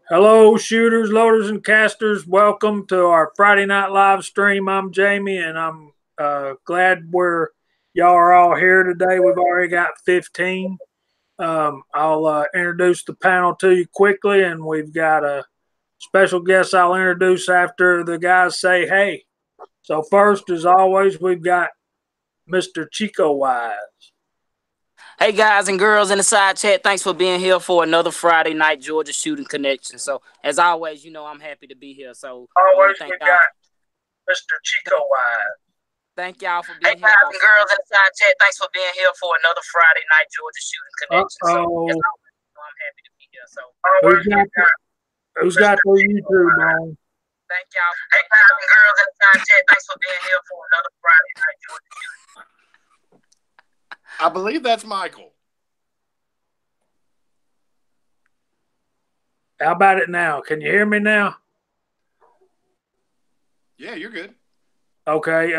Hello, shooters, loaders, and casters. Welcome to our Friday night live stream. I'm Jamie, and I'm glad y'all are all here today. We've already got 15. I'll introduce the panel to you quickly, and we've got a special guest I'll introduce after the guys say hey. So first, as always, we've got Mr. Chicowize. Hey guys and girls in the side chat, thanks for being here for another Friday night Georgia shooting connection. So as always, I'm happy to be here. So always we got Mr. Chicowize. Thank y'all for being here. Hey guys and girls in the side chat, thanks for being here for another Friday night Georgia shooting connection. So as always, I'm happy to be here. So who's got the YouTube on? Thank y'all. Hey guys and girls in the side chat, thanks for being here for another Friday night Georgia shooting. I believe that's Michael. How about it now? Can you hear me now? Yeah, you're good. Okay.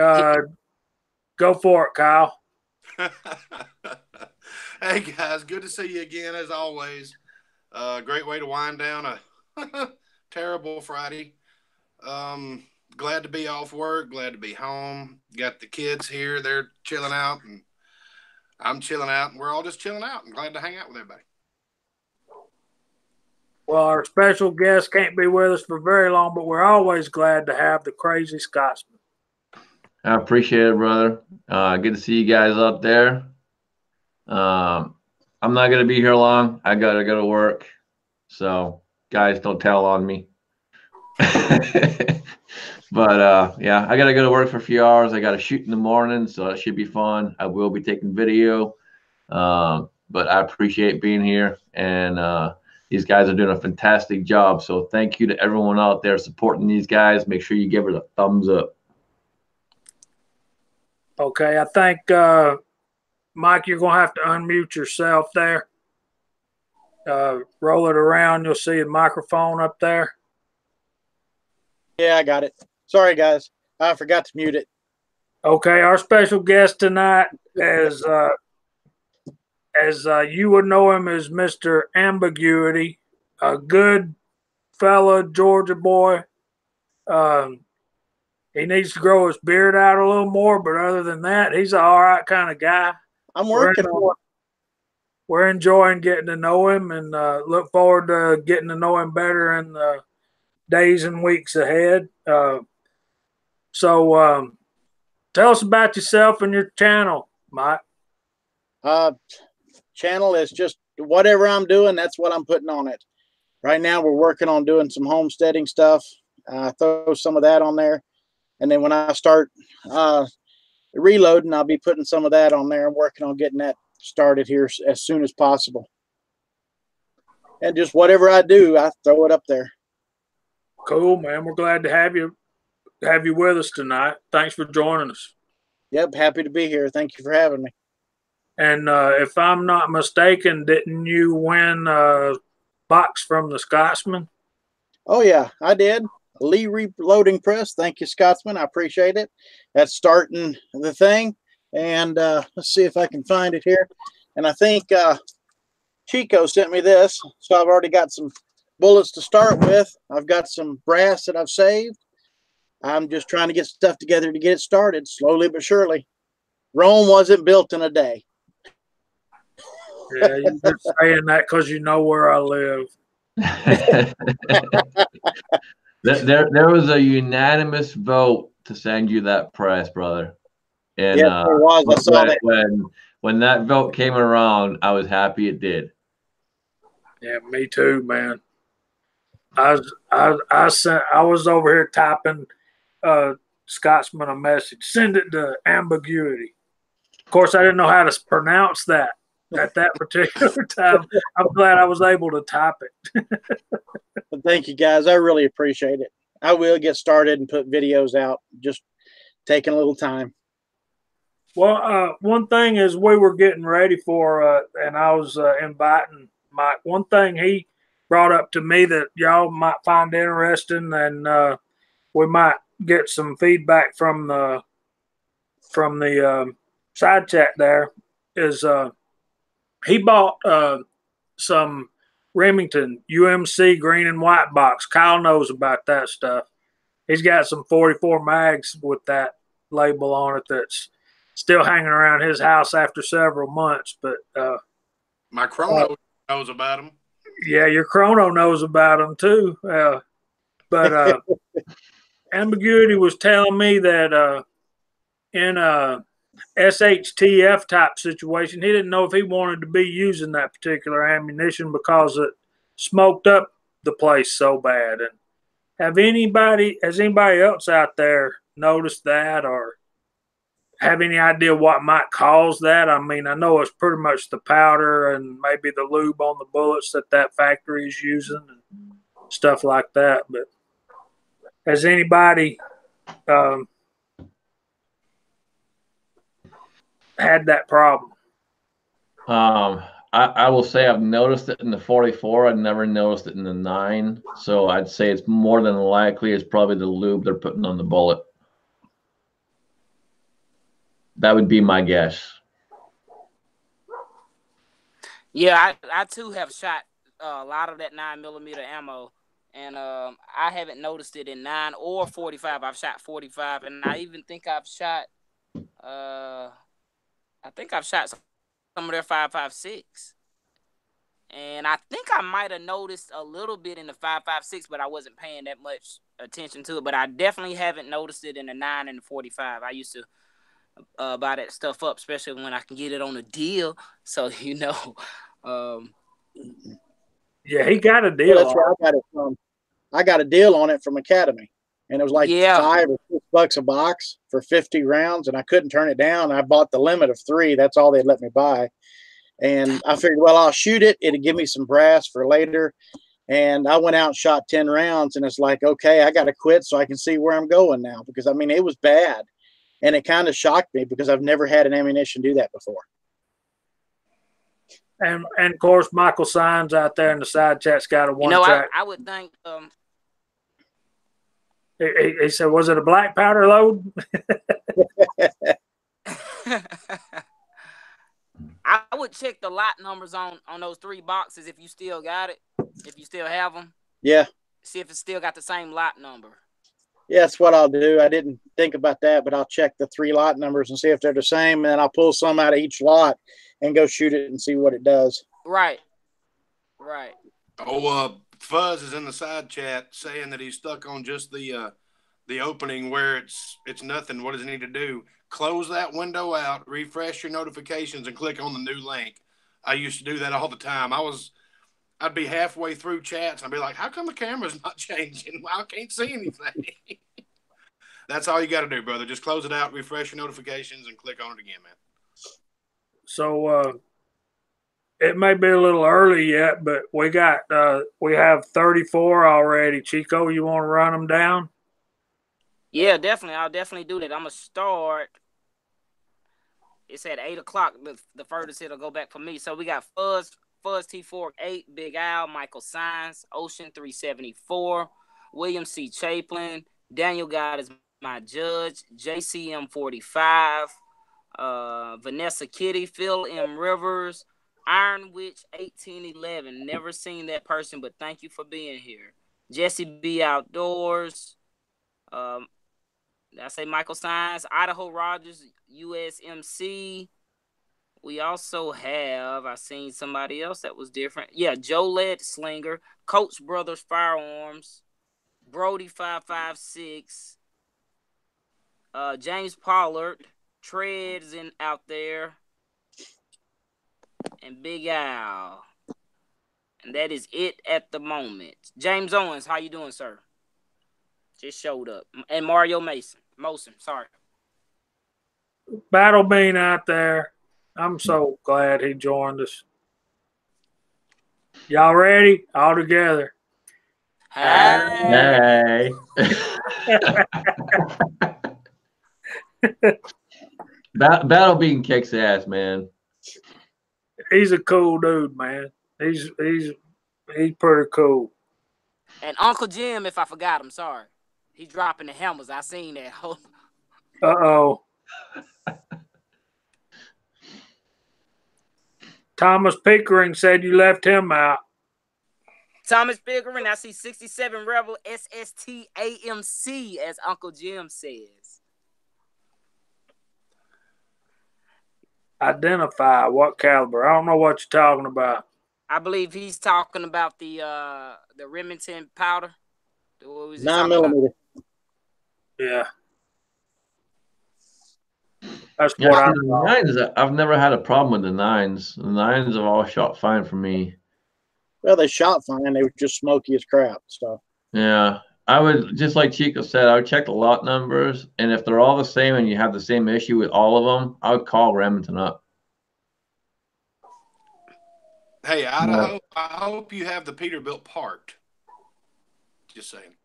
Go for it, Kyle. Hey, guys. Good to see you again, as always. Great way to wind down a terrible Friday. Glad to be off work. Glad to be home. Got the kids here. They're chilling out, and I'm chilling out, and we're all just chilling out. I'm glad to hang out with everybody. Well, our special guest can't be with us for very long, but we're always glad to have the crazy Scotsman. I appreciate it, brother. Good to see you guys up there. I'm not going to be here long. I got to go to work. So, guys, don't tell on me. But, yeah, I got to go to work for a few hours. I got to shoot in the morning, so that should be fun. I will be taking video. But I appreciate being here. And these guys are doing a fantastic job. So thank you to everyone out there supporting these guys. Make sure you give it a thumbs up. Okay, I think, Mike, you're going to have to unmute yourself there. Roll it around. You'll see a microphone up there. Yeah, I got it. Sorry, guys. I forgot to mute it. Okay, our special guest tonight is, as you would know him as Mr. Ambiguity, a good fella, Georgia boy. He needs to grow his beard out a little more, but other than that, he's an all right kind of guy. I'm working on it. We're enjoying getting to know him and look forward to getting to know him better in the days and weeks ahead. So tell us about yourself and your channel, Mike. Channel is just whatever I'm doing, that's what I'm putting on it. Right now, we're working on doing some homesteading stuff. Throw some of that on there. And then when I start reloading, I'll be putting some of that on there. I'm working on getting that started here as soon as possible. And just whatever I do, I throw it up there. Cool, man. We're glad to have you with us tonight. Thanks for joining us. Yep, happy to be here. Thank you for having me. And if I'm not mistaken, didn't you win a box from the Scotsman? Oh, yeah, I did. Lee Reloading Press. Thank you, Scotsman. I appreciate it. That's starting the thing. And let's see if I can find it here. And I think Chico sent me this. So I've already got some bullets to start with. I've got some brass that I've saved. I'm just trying to get stuff together to get it started, slowly but surely. Rome wasn't built in a day. Yeah, you're just saying that because you know where I live. There was a unanimous vote to send you that press, brother. And yeah, there was. I saw that. When that vote came around, I was happy it did. Yeah, me too, man. I was over here typing Scotsman a message. Send it to Ambiguity. Of course, I didn't know how to pronounce that at that particular time. I'm glad I was able to type it. Thank you, guys. I really appreciate it. I will get started and put videos out. Just taking a little time. Well, one thing is we were getting ready for, and I was inviting Mike. One thing he brought up to me that y'all might find interesting, and we might get some feedback from the side chat there, is he bought some Remington UMC green and white box. Kyle knows about that stuff. He's got some 44 mags with that label on it that's still hanging around his house after several months. But my chrono knows about them. Yeah, your chrono knows about them too. But Ambiguity was telling me that in a SHTF type situation, he didn't know if he wanted to be using that particular ammunition because it smoked up the place so bad. And has anybody else out there noticed that or have any idea what might cause that? I mean, I know it's pretty much the powder and maybe the lube on the bullets that factory is using and stuff like that. But has anybody had that problem? I will say I've noticed it in the 44. I've never noticed it in the 9. So I'd say it's more than likely it's probably the lube they're putting on the bullet. That would be my guess. Yeah, I too have shot a lot of that 9mm ammo, and I haven't noticed it in 9 or 45. I've shot 45, and I even think I've shot some of their 5.56, and I think I might have noticed a little bit in the 5.56, but I wasn't paying that much attention to it. But I definitely haven't noticed it in the 9 and the 45. I used to buy that stuff up, especially when I can get it on a deal. So Yeah, he got a deal. Well, that's where I got it from. I got a deal on it from Academy, and it was like $5 or $6 a box for 50 rounds, and I couldn't turn it down. I bought the limit of 3. That's all they'd let me buy. And I figured, well, I'll shoot it. It'd give me some brass for later. And I went out and shot 10 rounds, and it's like, okay, I got to quit so I can see where I'm going now, because I mean, it was bad. And it kind of shocked me because I've never had an ammunition do that before. And of course, Michael Signs out there in the side chat's got a one-track. I would think. He said, "Was it a black powder load?" I would check the lot numbers on those 3 boxes if you still got it, if you still have them. Yeah. See if it's still got the same lot number. Yeah, that's what I'll do. I didn't think about that, but I'll check the 3 lot numbers and see if they're the same, and then I'll pull some out of each lot and go shoot it and see what it does. Right. Oh, Fuzz is in the side chat saying that he's stuck on just the opening where it's nothing. What does he need to do? Close that window out, refresh your notifications, and click on the new link. I used to do that all the time. I'd be halfway through chats. I'd be like, how come the camera's not changing? I can't see anything. That's all you got to do, brother. Just close it out, refresh your notifications, and click on it again, man. So it may be a little early yet, but we have 34 already. Chico, you want to run them down? Yeah, definitely. I'll definitely do that. I'm going to start. It's at 8 o'clock. The furthest it'll go back for me. So we got Fuzz T4 8, Big Al, Michael Signs, Ocean 374, William C. Chaplin, Daniel God is my judge, JCM 45, Vanessa Kitty, Phil M. Rivers, Iron Witch 1811. Never seen that person, but thank you for being here. Jesse B. Outdoors. I say Michael Signs, Idaho Rogers, USMC. We also have, I seen somebody else that was different. Yeah, Jolette Slinger, Coach Brothers Firearms, Brody 556, James Pollard, Treads out there, and Big Al. And that is it at the moment. James Owens, how you doing, sir? Just showed up. And Mario Mosen, sorry. Battle Bean out there. I'm so glad he joined us. Y'all ready? All together. Hey. Battle Bean kicks ass, man. He's a cool dude, man. He's pretty cool. And Uncle Jim, if I forgot him, sorry. He's dropping the hammers. I seen that. Uh-oh. Thomas Pickering said you left him out. Thomas Pickering, I see 67 Rebel SST-AMC, as Uncle Jim says. Identify what caliber. I don't know what you're talking about. I believe he's talking about the Remington powder. What was he 9mm. Yeah. That's Yeah, what I the nines. I've never had a problem with the nines. The nines have all shot fine for me. Well, they shot fine. They were just smoky as crap. So Yeah, I would just like Chico said. I would check the lot numbers, and if they're all the same and you have the same issue with all of them, I would call Remington up. Hey, Idaho, I hope you have the Peterbilt part. Just saying.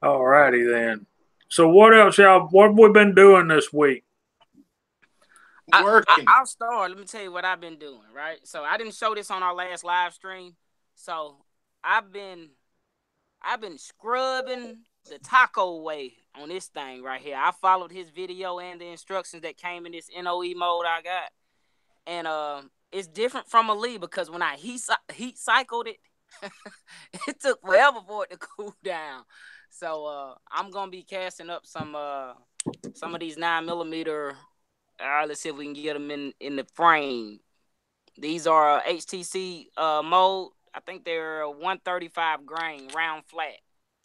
All righty then. So what else, y'all? What have we been doing this week? Working. I'll start. Let me tell you what I've been doing, right? So I didn't show this on our last live stream. So I've been scrubbing the taco way on this thing right here. I followed his video and the instructions that came in this NOE mode I got. And it's different from a Lee because when I heat cycled it, it took forever for it to cool down. So I'm gonna be casting up some of these 9mm. Let's see if we can get them in the frame. These are HTC mode. I think they're 135 grain, round flat.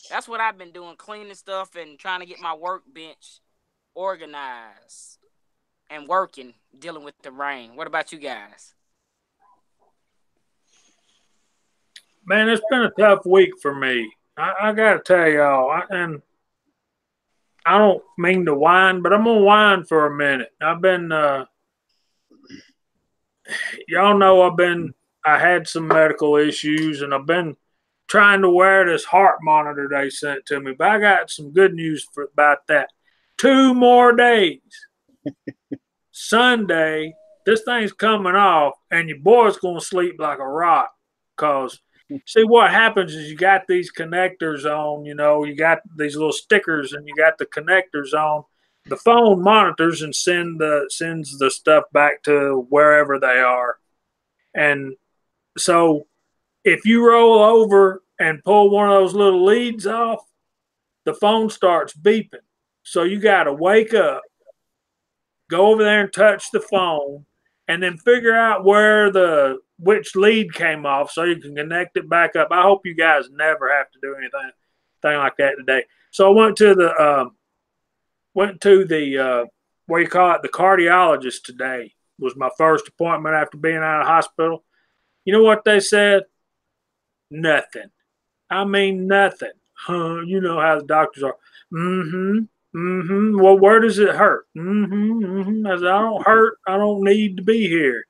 That's what I've been doing, cleaning stuff and trying to get my workbench organized and working, dealing with the rain. What about you guys? Man, it's been a tough week for me. I got to tell y'all, and I don't mean to whine, but I'm going to whine for a minute. I've been, y'all know I had some medical issues, and I've been trying to wear this heart monitor they sent to me. But I got some good news about that. 2 more days. Sunday, this thing's coming off, and your boy's going to sleep like a rock. Because, see, what happens is you got these connectors on, you got these little stickers, and you got the connectors on. The phone monitors and sends the stuff back to wherever they are. And so if you roll over and pull one of those little leads off, the phone starts beeping. So you got to wake up, go over there and touch the phone, and then figure out which lead came off so you can connect it back up. I hope you guys never have to do anything like that today. So I went to the what do you call it, the cardiologist today. Was my first appointment after being out of hospital. You know what they said? Nothing. I mean nothing. You know how the doctors are. Well, where does it hurt? I said, I don't hurt. I don't need to be here.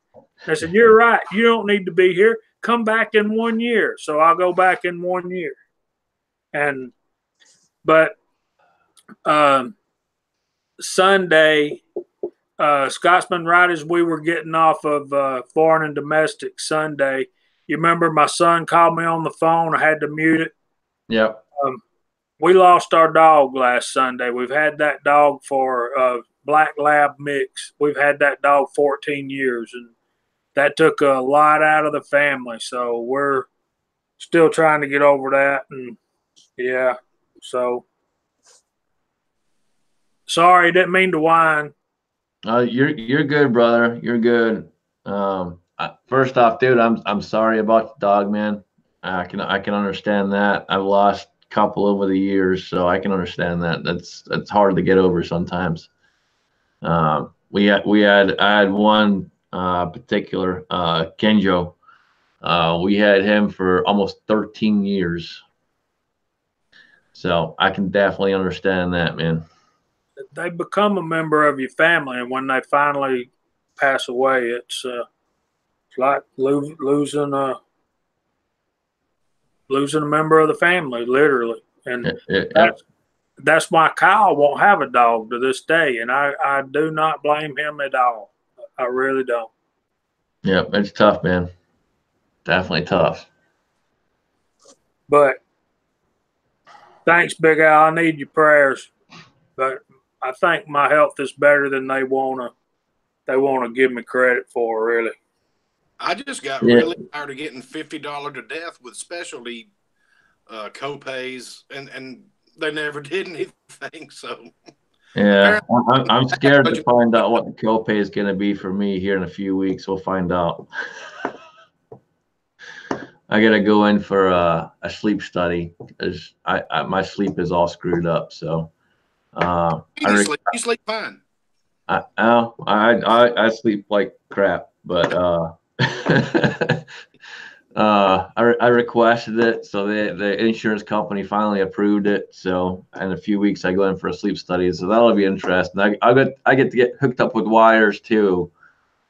I said, you're right. You don't need to be here. Come back in 1 year. So I'll go back in 1 year. But Sunday, Scotsman, right as we were getting off of foreign and domestic Sunday, you remember my son called me on the phone. I had to mute it. Yep. We lost our dog last Sunday. We've had that dog for a black lab mix. We've had that dog 14 years, and that took a lot out of the family. So we're still trying to get over that. And yeah, so sorry, didn't mean to whine. You're good, brother. You're good. First off, dude, I'm sorry about the dog, man. I can understand that. I've lost a couple over the years, so I can understand that. That's hard to get over sometimes. I had one particular Kenjo. We had him for almost 13 years. So I can definitely understand that, man. They become a member of your family, and when they finally pass away, it's like losing a member of the family, literally. And that's why Kyle won't have a dog to this day, and I do not blame him at all. I really don't. Yeah, it's tough, man. Definitely tough. But thanks, Big Al. I need your prayers. But I think my health is better than they wanna give me credit for, really. I just got really tired of getting $50 to death with specialty co-pays, and they never did anything. So yeah, I'm scared to find out what the copay is going to be for me here in a few weeks. We'll find out. I got to go in for a sleep study because my sleep is all screwed up. So you sleep fine. I sleep like crap, but I requested it, so the insurance company finally approved it. So in a few weeks, I go in for a sleep study, so that'll be interesting. I get to get hooked up with wires too.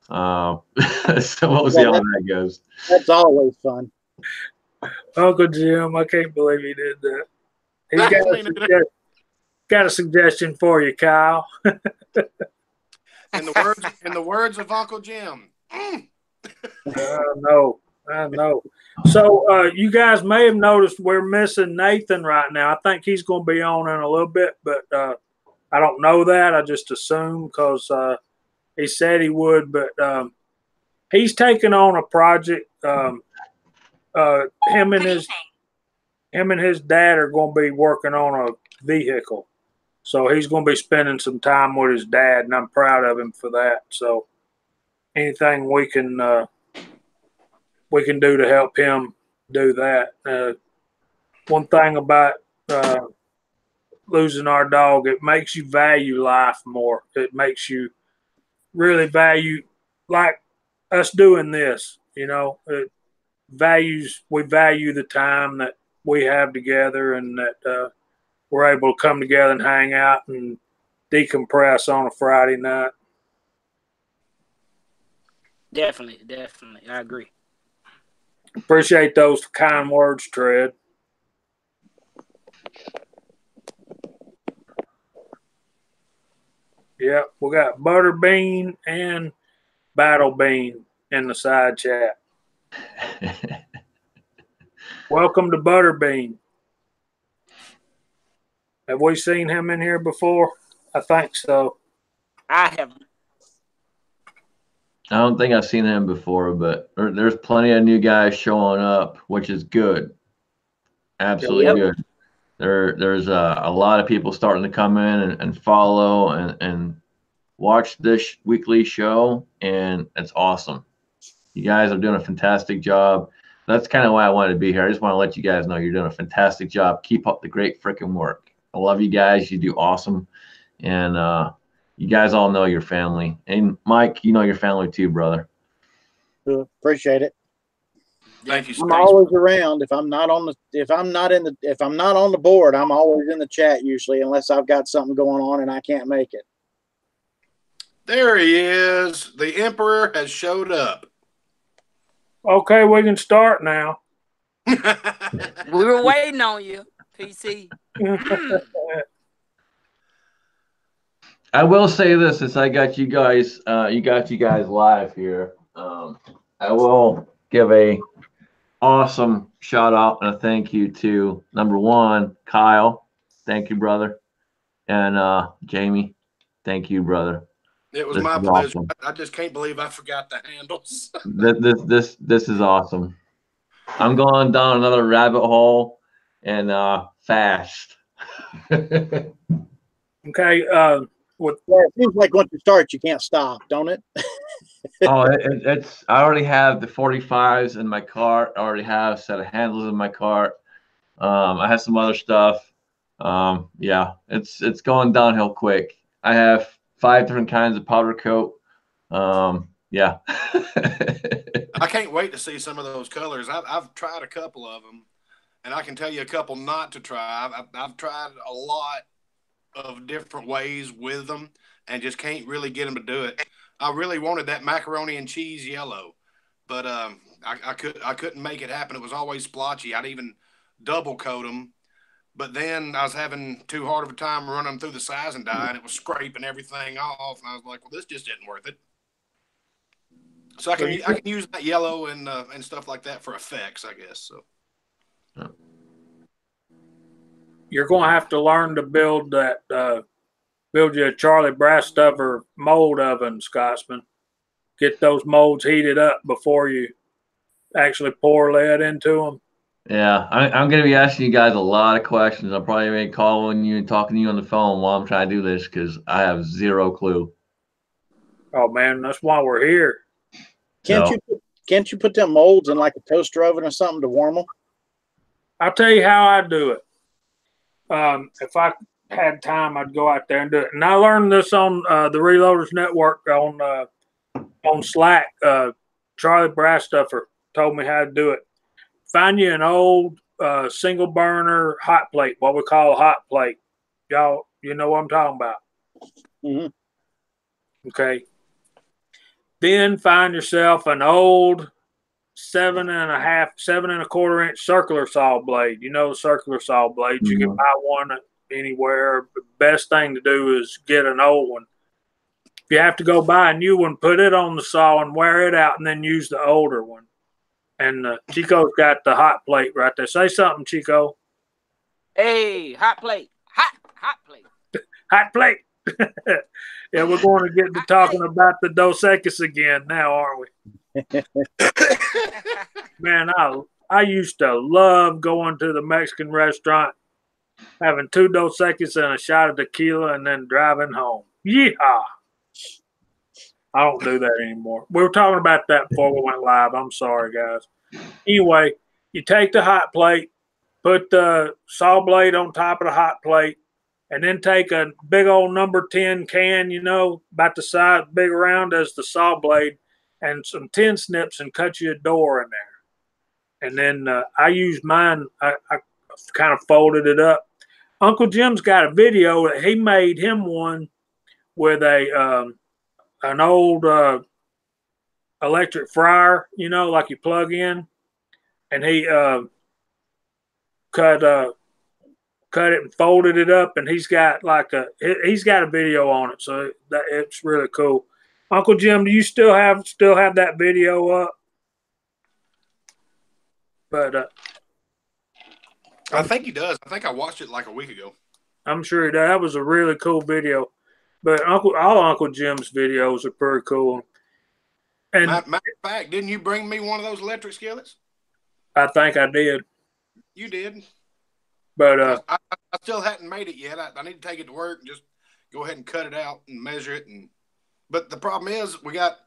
So we'll see how that goes. That's always fun. Uncle Jim, I can't believe he did that. He's got a suggestion for you, Kyle. In the words of Uncle Jim. I know. So you guys may have noticed we're missing Nathan right now. I think he's going to be on in a little bit, but I don't know that. I just assume because he said he would. But he's taking on a project. Him and his dad are going to be working on a vehicle. So he's going to be spending some time with his dad, and I'm proud of him for that. So anything we can do to help him do that. One thing about losing our dog, it makes you value life more. It makes you really value, like us doing this. We value the time that we have together, and that we're able to come together and hang out and decompress on a Friday night. Definitely, I agree. Appreciate those kind words, Tread. Yeah, we got Butterbean and Battle Bean in the side chat. Welcome to Butterbean. Have we seen him in here before? I think so. I haven't. I don't think I've seen him before, but there's plenty of new guys showing up, which is good. Absolutely good. There's a lot of people starting to come in and follow and watch this weekly show, and it's awesome. You guys are doing a fantastic job. That's kind of why I wanted to be here. I just want to let you guys know you're doing a fantastic job. Keep up the great freaking work. I love you guys. You do awesome. And you guys all know your family. And Mike, you know your family too, brother. Appreciate it. Thank you. I'm always around. If I'm not on the board, I'm always in the chat usually, unless I've got something going on and I can't make it. There he is. The Emperor has showed up. Okay, we can start now. We were waiting on you, PC. I will say this, since I got you guys live here. I will give a awesome shout out and a thank you to number one, Kyle. Thank you, brother. And Jamie, thank you, brother. It was my pleasure. Awesome. I just can't believe I forgot the handles. This is awesome. I'm going down another rabbit hole and fast. Okay. It seems like once you start, you can't stop, don't it? It's. I already have the 45s in my cart. I already have a set of handles in my cart. I have some other stuff. Yeah, it's going downhill quick. I have 5 different kinds of powder coat. Yeah. I can't wait to see some of those colors. I've tried a couple of them, and I can tell you a couple not to try. I've tried a lot of different ways with them and just can't really get them to do it. I really wanted that macaroni and cheese yellow, but I couldn't make it happen. It was always splotchy. I'd even double coat them, but then I was having too hard of a time running them through the sizing die, and it was scraping everything off. And I was like, well, this just isn't worth it. So I can use that yellow and stuff like that for effects, I guess. So you're going to have to learn to build you a Charlie Brastover mold oven, Scotsman. get those molds heated up before you actually pour lead into them. Yeah, I'm going to be asking you guys a lot of questions. I'm probably going to be calling you and talking to you on the phone while I'm trying to do this because I have zero clue. Oh man, that's why we're here. Can't you put them molds in like a toaster oven or something to warm them? I'll tell you how I do it. If I had time, I'd go out there and do it. And I learned this on the Reloaders Network on Slack. Charlie Brastuffer told me how to do it. Find you an old single burner hot plate, what we call a hot plate. Y'all, you know what I'm talking about. Mm-hmm. Okay. Then find yourself an old 7.25 inch circular saw blade. You know the circular saw blades. Mm-hmm. You can buy one anywhere. The best thing to do is get an old one. If you have to go buy a new one, put it on the saw and wear it out, and then use the older one. And Chico's got the hot plate right there. Say something, Chico. Hey, hot plate. Hot plate. Hot plate. Yeah, we're going to get to talking about the Dos Equis again now, aren't we? Man, I used to love going to the Mexican restaurant, having 2 Dos Equis and a shot of tequila, and then driving home. Yeehaw! I don't do that anymore. We were talking about that before we went live. I'm sorry, guys. Anyway, you take the hot plate, put the saw blade on top of the hot plate, and then take a big old number 10 can, you know, about the size, big around as the saw blade, and some 10 snips and cut you a door in there. And then I used mine. I kind of folded it up. Uncle Jim's got a video that he made him one with an old electric fryer, you know, like you plug in, and he cut it and folded it up, and he's got a video on it, so it's really cool. Uncle Jim, do you still have that video up? But I think he does. I think I watched it like a week ago. I'm sure he does. That was a really cool video. But all Uncle Jim's videos are pretty cool. And matter of fact, didn't you bring me one of those electric skillets? I think I did. You did. But I still hadn't made it yet. I need to take it to work and just go ahead and cut it out and measure it. But the problem is we got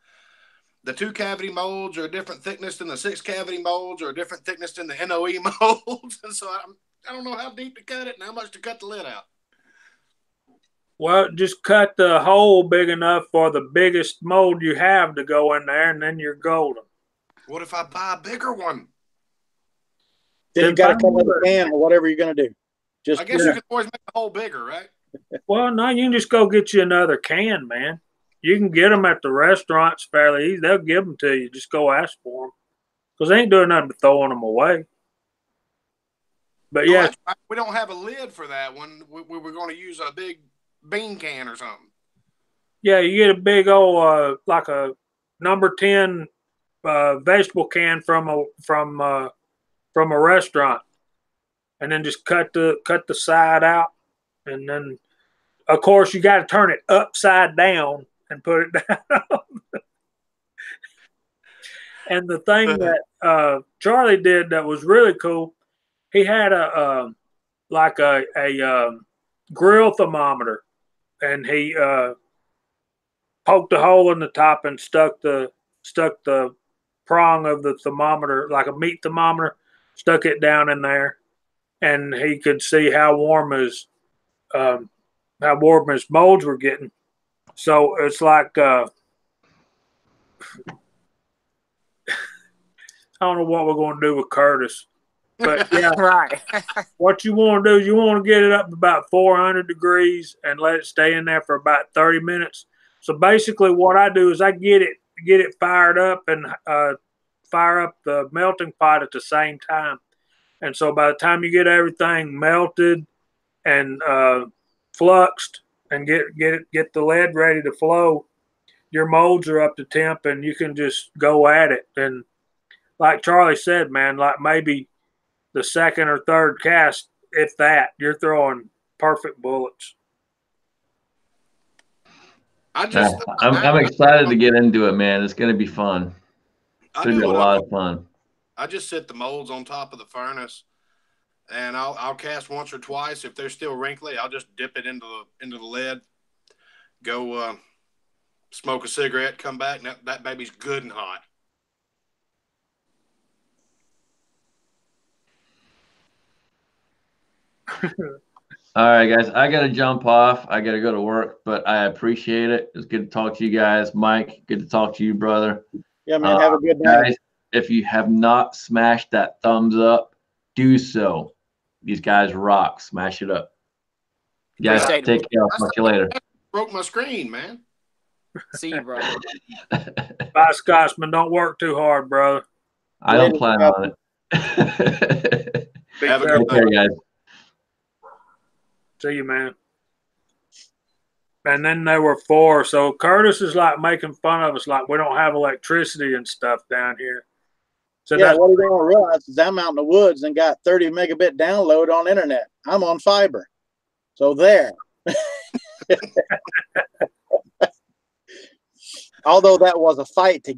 the 2 cavity molds are a different thickness than the 6 cavity molds, or a different thickness than the NOE molds. And so I don't know how deep to cut it and how much to cut the lid out. Well, just cut the hole big enough for the biggest mold you have to go in there, and then you're golden. What if I buy a bigger one? Then you got to cut the can or whatever you're going to do. I guess you can always make the hole bigger, right? Well, no, you can just go get you another can, man. You can get them at the restaurants fairly easy. They'll give them to you. Just go ask for them. Because they ain't doing nothing but throwing them away. But yeah. We don't have a lid for that one. We were going to use a big bean can or something. Yeah, you get a big old, like a number 10 vegetable can from a restaurant. And then just cut the side out. And then, of course, you got to turn it upside down and put it down. And the thing that Charlie did that was really cool, he had a grill thermometer, and he poked a hole in the top and stuck the prong of the thermometer, like a meat thermometer, stuck it down in there, and he could see how warm his molds were getting. So it's like I don't know what we're going to do with Curtis, but yeah, right. What you want to do is you want to get it up about 400 degrees and let it stay in there for about 30 minutes. So basically, what I do is I get it fired up and fire up the melting pot at the same time. And so by the time you get everything melted and fluxed and get the lead ready to flow, your molds are up to temp and you can just go at it. And like Charlie said, man, like maybe the second or third cast, if that, you're throwing perfect bullets. I'm excited to get into it, man. It's going to be fun. It's going to be a lot of fun. I just set the molds on top of the furnace, and I'll cast once or twice. If they're still wrinkly, I'll just dip it into the lead. Go smoke a cigarette, come back, and that baby's good and hot. All right, guys. I got to jump off. I got to go to work, but I appreciate it. It's good to talk to you guys. Mike, good to talk to you, brother. Yeah, man. Have a good night. Guys, if you have not smashed that thumbs up, do so. These guys rock. Smash it up. You guys, take care. I'll talk to you later. Broke my screen, man. See you, bro. Bye, Scotsman. Don't work too hard, brother. I don't plan on it. Have a good day, guys. See you, man. And then there were 4. So Curtis is like making fun of us, like we don't have electricity and stuff down here. So yeah, what we don't realize is I'm out in the woods and got 30 megabit download on internet. I'm on fiber. So there. Although that was a fight to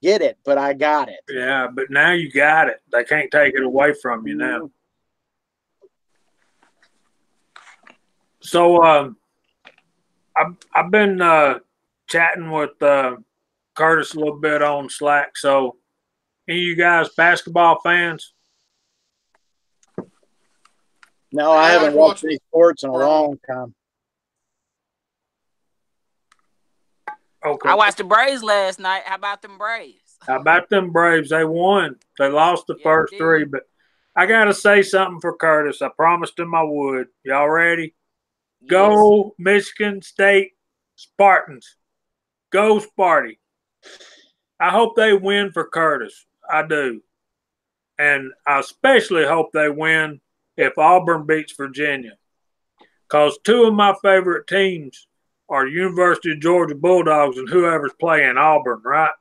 get it, but I got it. Yeah, but now you got it. They can't take it away from you now. So I've been chatting with Curtis a little bit on Slack. So any of you guys basketball fans? No, I haven't watched any sports in a long time. Okay. I watched the Braves last night. How about them Braves? How about them Braves? They won. They lost the first 3, but I got to say something for Curtis. I promised him I would. Y'all ready? Yes. Go Michigan State Spartans. Go Sparty. I hope they win for Curtis. I do. And I especially hope they win if Auburn beats Virginia. Because 2 of my favorite teams are University of Georgia Bulldogs and whoever's playing Auburn, right?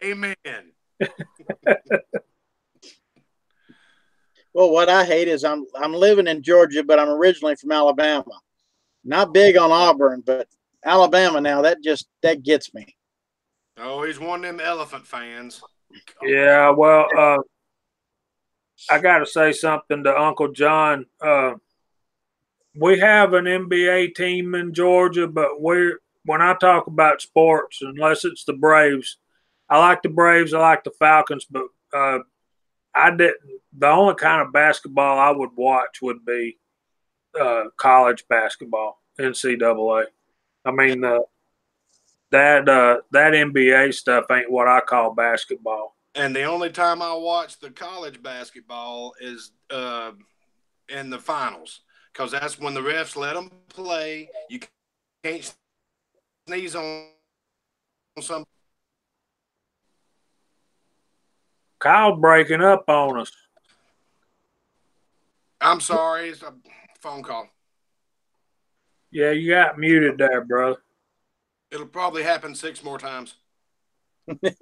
Amen. Well, what I hate is I'm living in Georgia, but I'm originally from Alabama. Not big on Auburn, but Alabama now, that gets me. Oh, he's one of them elephant fans. Yeah, well, I got to say something to Uncle John. We have an NBA team in Georgia, but when I talk about sports, unless it's the Braves, I like the Braves, I like the Falcons, but the only kind of basketball I would watch would be college basketball, NCAA. I mean, that NBA stuff ain't what I call basketball. And the only time I watch the college basketball is in the finals, because that's when the refs let them play. You can't sneeze on some. Kyle breaking up on us. I'm sorry, it's a phone call. Yeah, you got muted there, bro. It'll probably happen 6 more times. But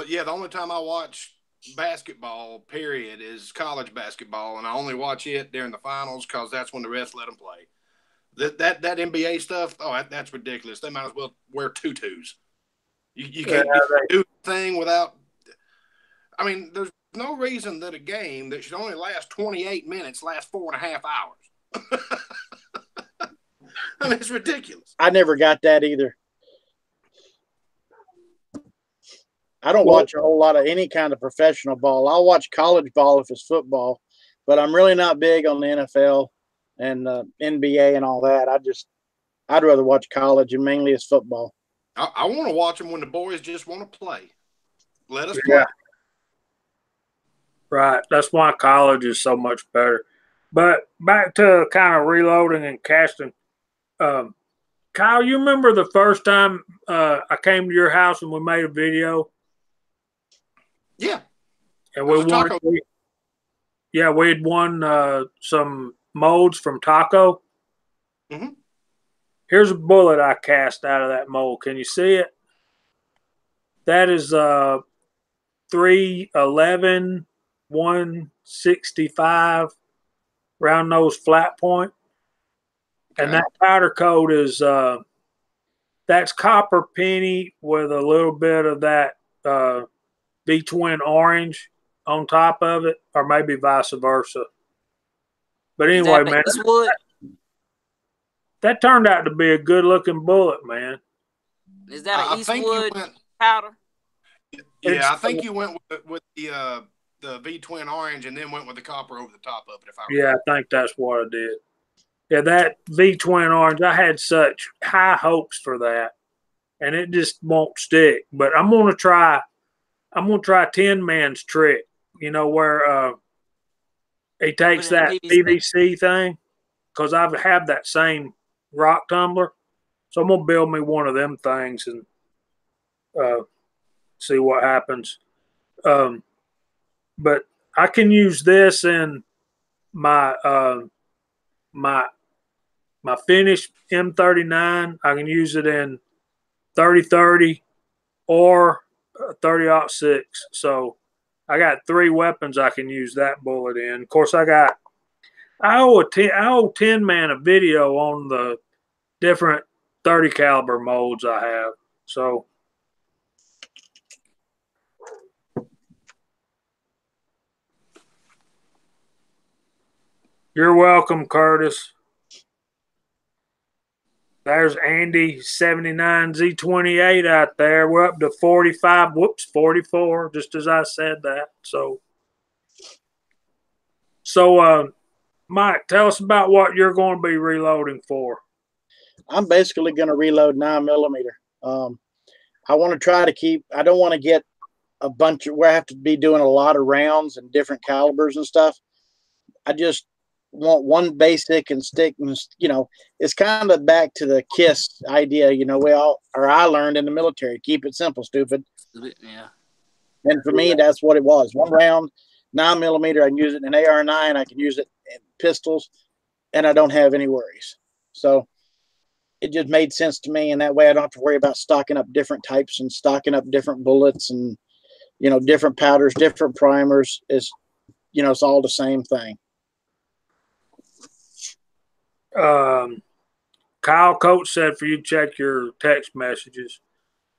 yeah, the only time I watch basketball, period, is college basketball, and I only watch it during the finals because that's when the refs let them play. That NBA stuff, that's ridiculous. They might as well wear tutus. You can't do anything without. I mean, there's no reason that a game that should only last 28 minutes lasts 4.5 hours. I mean, it's ridiculous. I never got that either. I don't watch a whole lot of any kind of professional ball. I'll watch college ball if it's football, but I'm really not big on the NFL and NBA and all that. I'd rather watch college, and mainly it's football. I want to watch them when the boys just want to play. Let us play. Right. That's why college is so much better. But back to kind of reloading and casting. Kyle, you remember the first time I came to your house and we made a video? Yeah. And we had won some molds from Taco. Mm-hmm. Here's a bullet I cast out of that mold. Can you see it? That is 311 165 round nose flat point. And that powder coat is that's copper penny with a little bit of that V-twin orange on top of it, or maybe vice versa. But anyway, man, that turned out to be a good-looking bullet, man. Is that an Eastwood powder? Yeah, I think you went with the V-twin orange and then went with the copper over the top of it. I think that's what I did. Yeah, that V-twin orange, I had such high hopes for that, and it just won't stick. But I'm gonna try Tin Man's trick. You know where he takes that PVC thing, because I have that same rock tumbler, so I'm gonna build me one of them things and see what happens. But I can use this in my my finished M39. I can use it in 30-30 or 30-06. So I got 3 weapons I can use that bullet in. Of course, I owe Tin Man a video on the different 30 caliber molds I have. So you're welcome, Curtis. There's Andy 79Z28 out there. We're up to 45. Whoops, 44, just as I said that. So Mike, tell us about what you're going to be reloading for. I'm basically going to reload 9mm. I want to try to keep, I don't want to get a bunch of, where I have to be doing a lot of rounds and different calibers and stuff. I just want one basic and stick, and it's kind of back to the KISS idea. I learned in the military, keep it simple, stupid. Yeah. And for me, that's what it was. One round, 9mm. I can use it in AR-9. I can use it in pistols, and I don't have any worries. So it just made sense to me, and that way I don't have to worry about stocking up different types and stocking up different bullets and different powders, different primers. It's all the same thing. Kyle Coates said for you to check your text messages.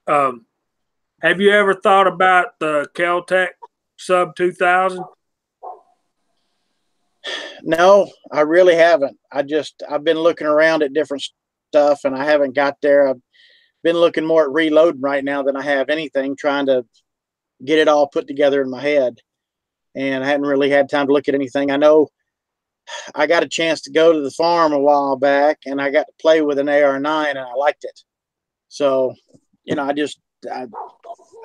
Have you ever thought about the Kel-Tec Sub 2000? No, I really haven't. I've been looking around at different stuff, and I haven't got there. I've been looking more at reloading right now than I have anything, trying to get it all put together in my head. And I hadn't really had time to look at anything. I know I got a chance to go to the farm a while back, and I got to play with an AR-9, and I liked it. So, I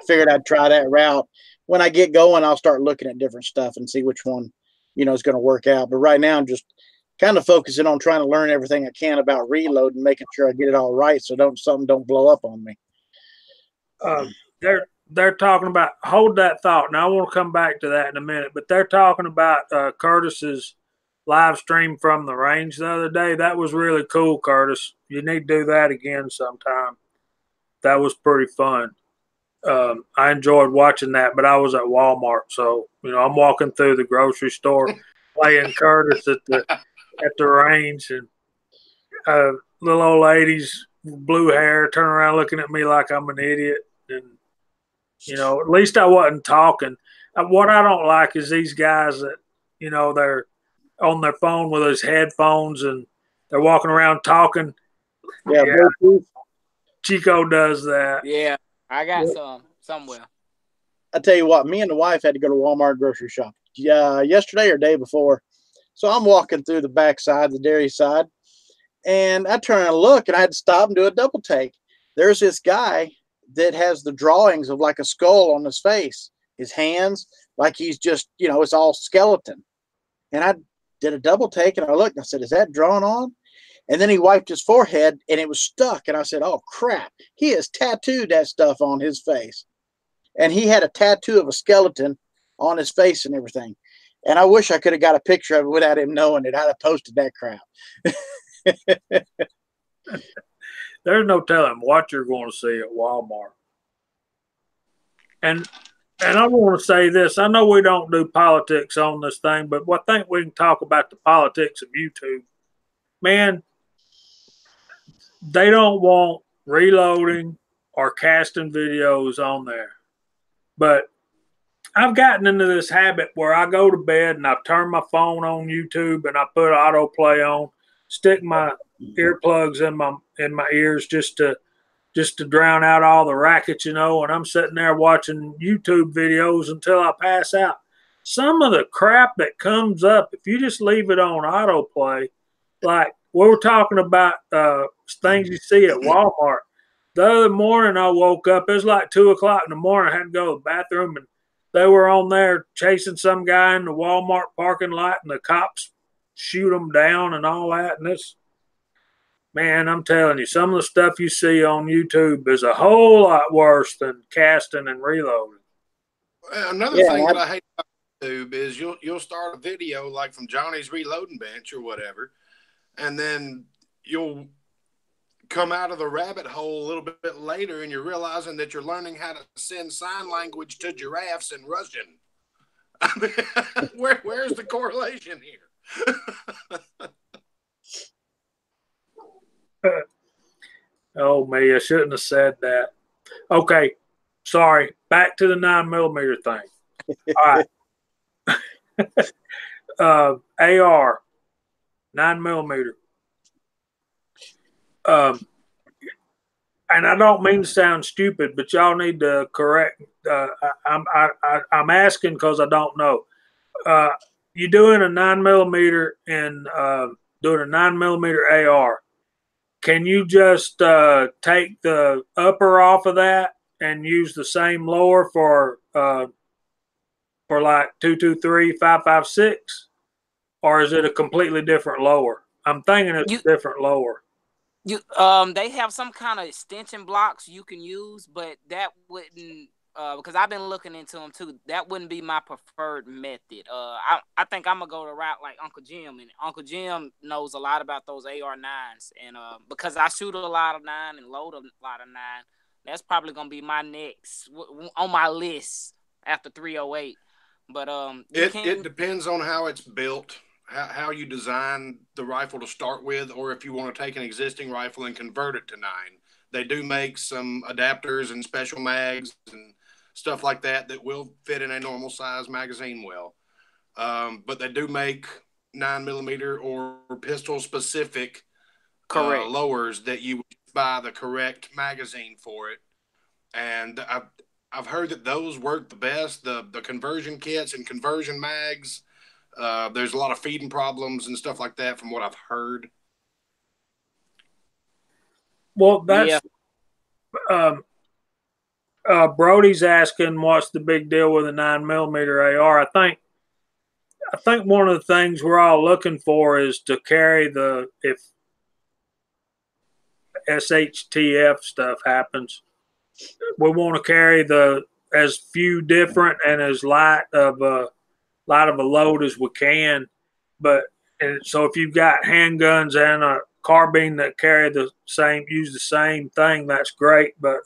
figured I'd try that route. When I get going, I'll start looking at different stuff and see which one, is going to work out. But right now, I'm just kind of focusing on trying to learn everything I can about reload and making sure I get it all right, so something don't blow up on me. They're talking about, hold that thought. Now I want to come back to that in a minute, but they're talking about Curtis's live stream from the range the other day. That was really cool, Curtis. You need to do that again sometime. That was pretty fun. I enjoyed watching that, but I was at Walmart, so I'm walking through the grocery store playing Curtis at the range, and little old ladies, blue hair, turn around looking at me like I'm an idiot. And at least I wasn't talking. What I don't like is these guys that they're on their phone with those headphones and they're walking around talking. Yeah. Chico does that. Yeah, I got some somewhere. I tell you what, me and the wife had to go to Walmart grocery shop yesterday or day before. So I'm walking through the back side, the dairy side, and I turn and look, and I had to stop and do a double take. There's this guy that has the drawings of like a skull on his face, his hands, like he's just, it's all skeleton. And I did a double take, and I looked, and I said, is that drawn on? And then he wiped his forehead, and it was stuck. And I said, oh, crap. He has tattooed that stuff on his face. And he had a tattoo of a skeleton on his face and everything. And I wish I could have got a picture of it without him knowing it. I'd have posted that crap. There's no telling what you're going to see at Walmart. And I want to say this. I know we don't do politics on this thing, but I think we can talk about the politics of YouTube. Man, they don't want reloading or casting videos on there. But I've gotten into this habit where I go to bed and I turn my phone on YouTube and I put autoplay on, stick my earplugs in my ears just to drown out all the racket, and I'm sitting there watching YouTube videos until I pass out. Some of the crap that comes up, if you just leave it on autoplay, like we were talking about things you see at Walmart. The other morning I woke up, it was like 2:00 in the morning. I had to go to the bathroom, and they were on there chasing some guy in the Walmart parking lot, and the cops shoot them down and all that. And man, I'm telling you, some of the stuff you see on YouTube is a whole lot worse than casting and reloading. Another thing that I hate about YouTube is you'll start a video like from Johnny's Reloading Bench or whatever, and then you'll come out of the rabbit hole a little bit later and you're realizing that you're learning how to send sign language to giraffes in Russian. I mean, where's the correlation here? Oh, me, I shouldn't have said that. Okay, sorry. Back to the 9mm thing. All right. AR, 9mm. And I don't mean to sound stupid, but y'all need to correct. I'm asking because I don't know. You doing a 9mm and doing a 9mm AR. Can you just take the upper off of that and use the same lower for like 223, 5.56, or is it a completely different lower? I'm thinking it's a different lower. They have some kind of extension blocks you can use, but that wouldn't because I've been looking into them too. That wouldn't be my preferred method. I think I'm gonna go the route like Uncle Jim, and Uncle Jim knows a lot about those AR-9s, and because I shoot a lot of 9 and load a lot of 9, that's probably gonna be my next on my list after 308. But it depends on how it's built. How you design the rifle to start with, or if you want to take an existing rifle and convert it to 9. They do make some adapters and special mags and stuff like that will fit in a normal size magazine well. But they do make 9mm or pistol specific lowers that you buy the correct magazine for it. And I've heard that those work the best. The conversion kits and conversion mags, there's a lot of feeding problems and stuff like that from what I've heard. Well, that's Brody's asking what's the big deal with a 9mm AR. I think one of the things we're all looking for is to carry if SHTF stuff happens, we want to carry as few different and as light of a load as we can. And so if you've got handguns and a carbine that use the same thing, that's great. But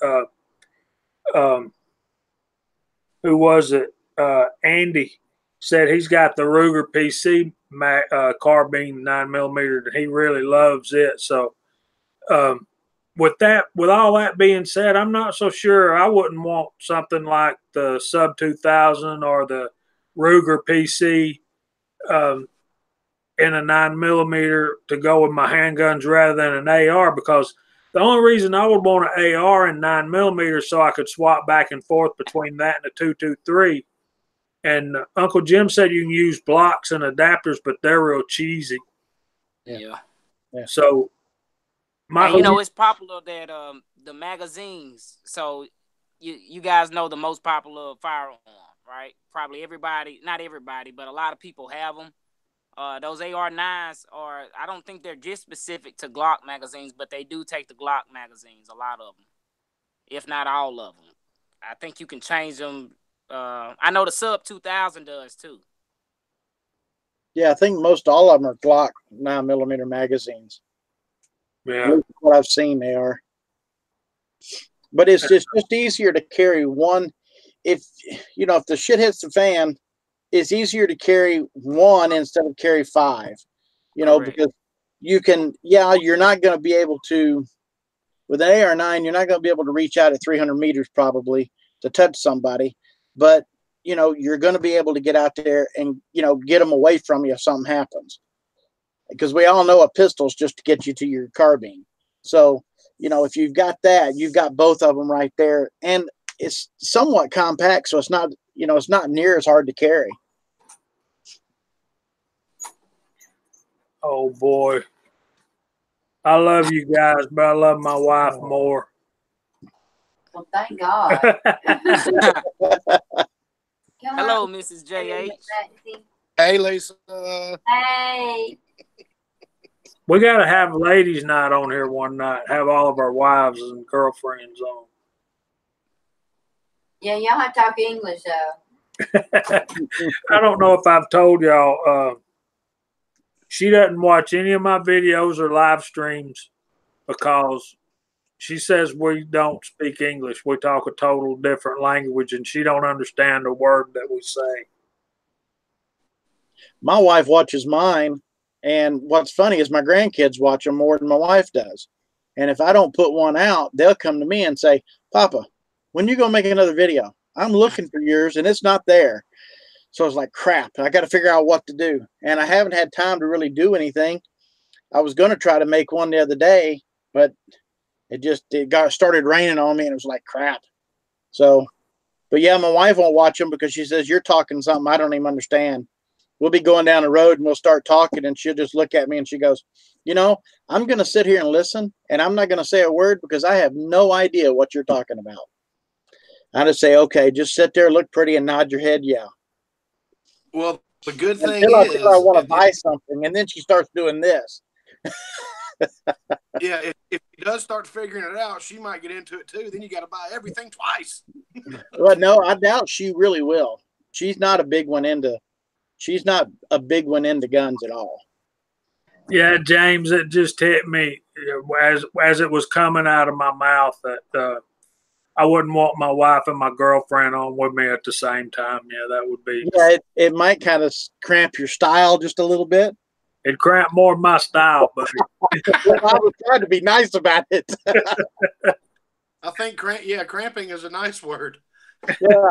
who was it? Andy said he's got the Ruger PC carbine 9mm and he really loves it. So with all that being said, I'm not so sure. I wouldn't want something like the Sub 2000 or the Ruger PC in a 9mm to go with my handguns rather than an AR, because the only reason I would want an AR in 9mm is so I could swap back and forth between that and a 223. And Uncle Jim said you can use blocks and adapters, but they're real cheesy. Yeah. So it's popular that the magazines. So you guys know the most popular firearm, right? Probably everybody, not everybody, but a lot of people have them. Those AR-9s I don't think they're just specific to Glock magazines, but they do take the Glock magazines, a lot of them, if not all of them. I think you can change them. I know the Sub 2000 does too. Yeah, I think most all of them are Glock 9mm magazines. Yeah, what I've seen they are. But it's just easier to carry one. If the shit hits the fan, it's easier to carry one instead of carry 5. Correct. Because you can. Yeah, you're not going to be able to with an AR-9, you're not going to be able to reach out at 300 meters probably to touch somebody, but you're going to be able to get out there and get them away from you if something happens. Because we all know a pistol's just to get you to your carbine. So if you've got that, you've got both of them right there, and it's somewhat compact, so it's not it's not near as hard to carry. Oh boy, I love you guys, but I love my wife more. Well, thank God. Hello, Mrs. JH. Hey, Lisa. Hey. We got to have ladies' night on here one night. Have all of our wives and girlfriends on. Yeah, y'all have to talk English, though. I don't know if I've told y'all. She doesn't watch any of my videos or live streams because she says we don't speak English. We talk a total different language, and she don't understand a word that we say. My wife watches mine, and what's funny is my grandkids watch them more than my wife does. And if I don't put one out, they'll come to me and say, Papa, when you gonna make another video? I'm looking for yours, and it's not there. So I was like, crap, I got to figure out what to do. And I haven't had time to really do anything. I was going to try to make one the other day, but it started raining on me, and it was like crap. So, but yeah, my wife won't watch them because she says, you're talking something I don't even understand. We'll be going down the road and we'll start talking, and she'll just look at me and she goes, I'm going to sit here and listen, and I'm not going to say a word because I have no idea what you're talking about. I just say, okay, just sit there, look pretty, and nod your head. Yeah. Well, the good thing Until is, I want to buy something, and then she starts doing this. Yeah, if she does start figuring it out, she might get into it too. Then you got to buy everything twice. Well, no, I doubt she really will. She's not a big one into guns at all. Yeah, James, it just hit me as it was coming out of my mouth that I wouldn't want my wife and my girlfriend on with me at the same time. Yeah, that would be. Yeah, it might kind of cramp your style just a little bit. It cramped more my style, but well, I was trying to be nice about it. I think cramping is a nice word. Yeah.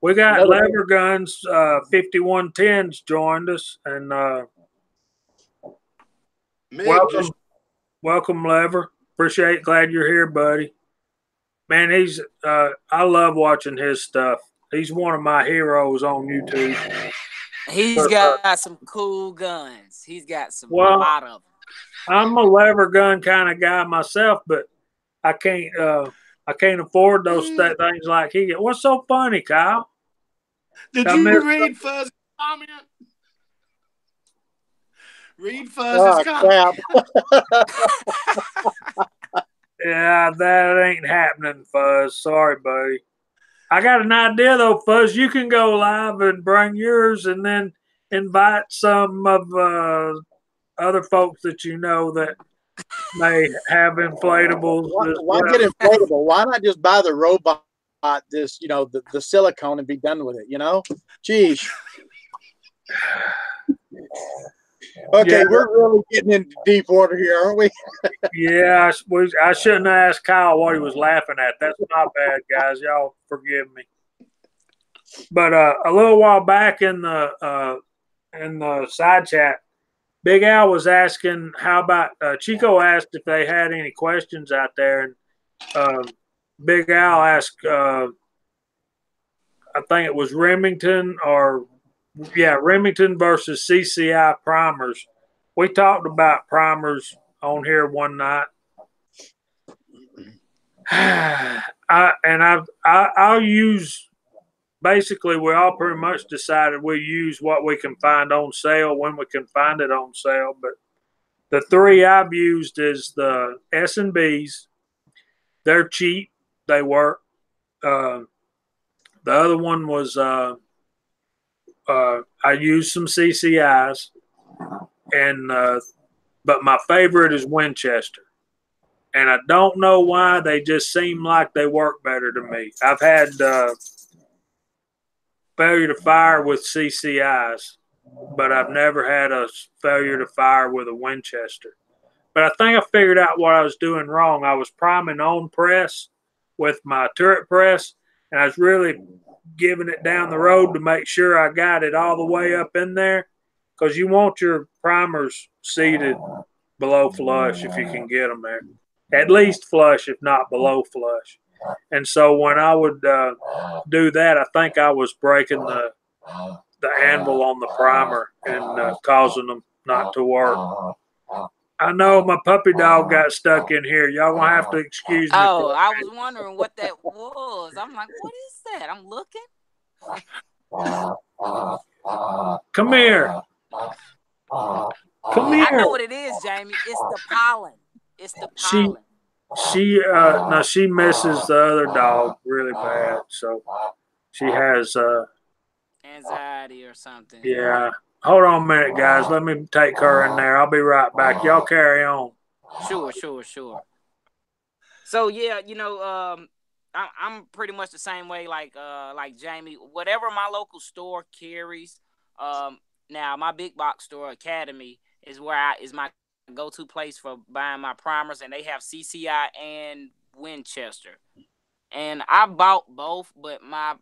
We got Lever Guns 5110s joined us, and welcome, Lever. Glad you're here, buddy. Man, I love watching his stuff. He's one of my heroes on YouTube. He's got some cool guns. He's got a lot of them. I'm a lever gun kind of guy myself, but I can't afford those things like he gets. What's so funny, Kyle? Did you read Fuzz's comment? Read Fuzz's comment. Yeah, that ain't happening, Fuzz. Sorry, buddy. I got an idea, though, Fuzz. You can go live and bring yours and then invite some of other folks that you know that may have inflatables. Why get inflatable? Why not just buy the robot, the silicone, and be done with it, Jeez. Okay, yeah. We're really getting into deep water here, aren't we? Yeah, I shouldn't have asked Kyle what he was laughing at. That's my bad, guys. Y'all forgive me. But a little while back in the side chat, Big Al was asking how about Chico asked if they had any questions out there, and Big Al asked, I think it was Remington versus CCI primers. We talked about primers on here one night. I'll use, basically we all pretty much decided we use what we can find on sale when we can find it on sale. But the three I've used is the S&Bs. They're cheap. They work. The other one was I used some CCIs, and but my favorite is Winchester. And I don't know why, they just seem like they work better to me. I've had failure to fire with CCIs, but I've never had a failure to fire with a Winchester. But I think I figured out what I was doing wrong. I was priming on press with my turret press, and I was really giving it down the road to make sure I got it all the way up in there, because you want your primers seated below flush if you can get them there. At least flush, if not below flush. And so when I would do that, I think I was breaking the anvil on the primer and causing them not to work. I know my puppy dog got stuck in here. Y'all gonna have to excuse me. Oh, I was wondering what that was. I'm like, what is that? I'm looking. Come here. Come here. I know what it is, Jamie. It's the pollen. It's the pollen. She misses the other dog really bad, so she has anxiety or something. Yeah. Hold on a minute, guys. Let me take her in there. I'll be right back. Y'all carry on. Sure. So yeah, I'm pretty much the same way like Jamie. Whatever my local store carries. Now my big box store, Academy, is is my go-to place for buying my primers, and they have CCI and Winchester. And I bought both, but my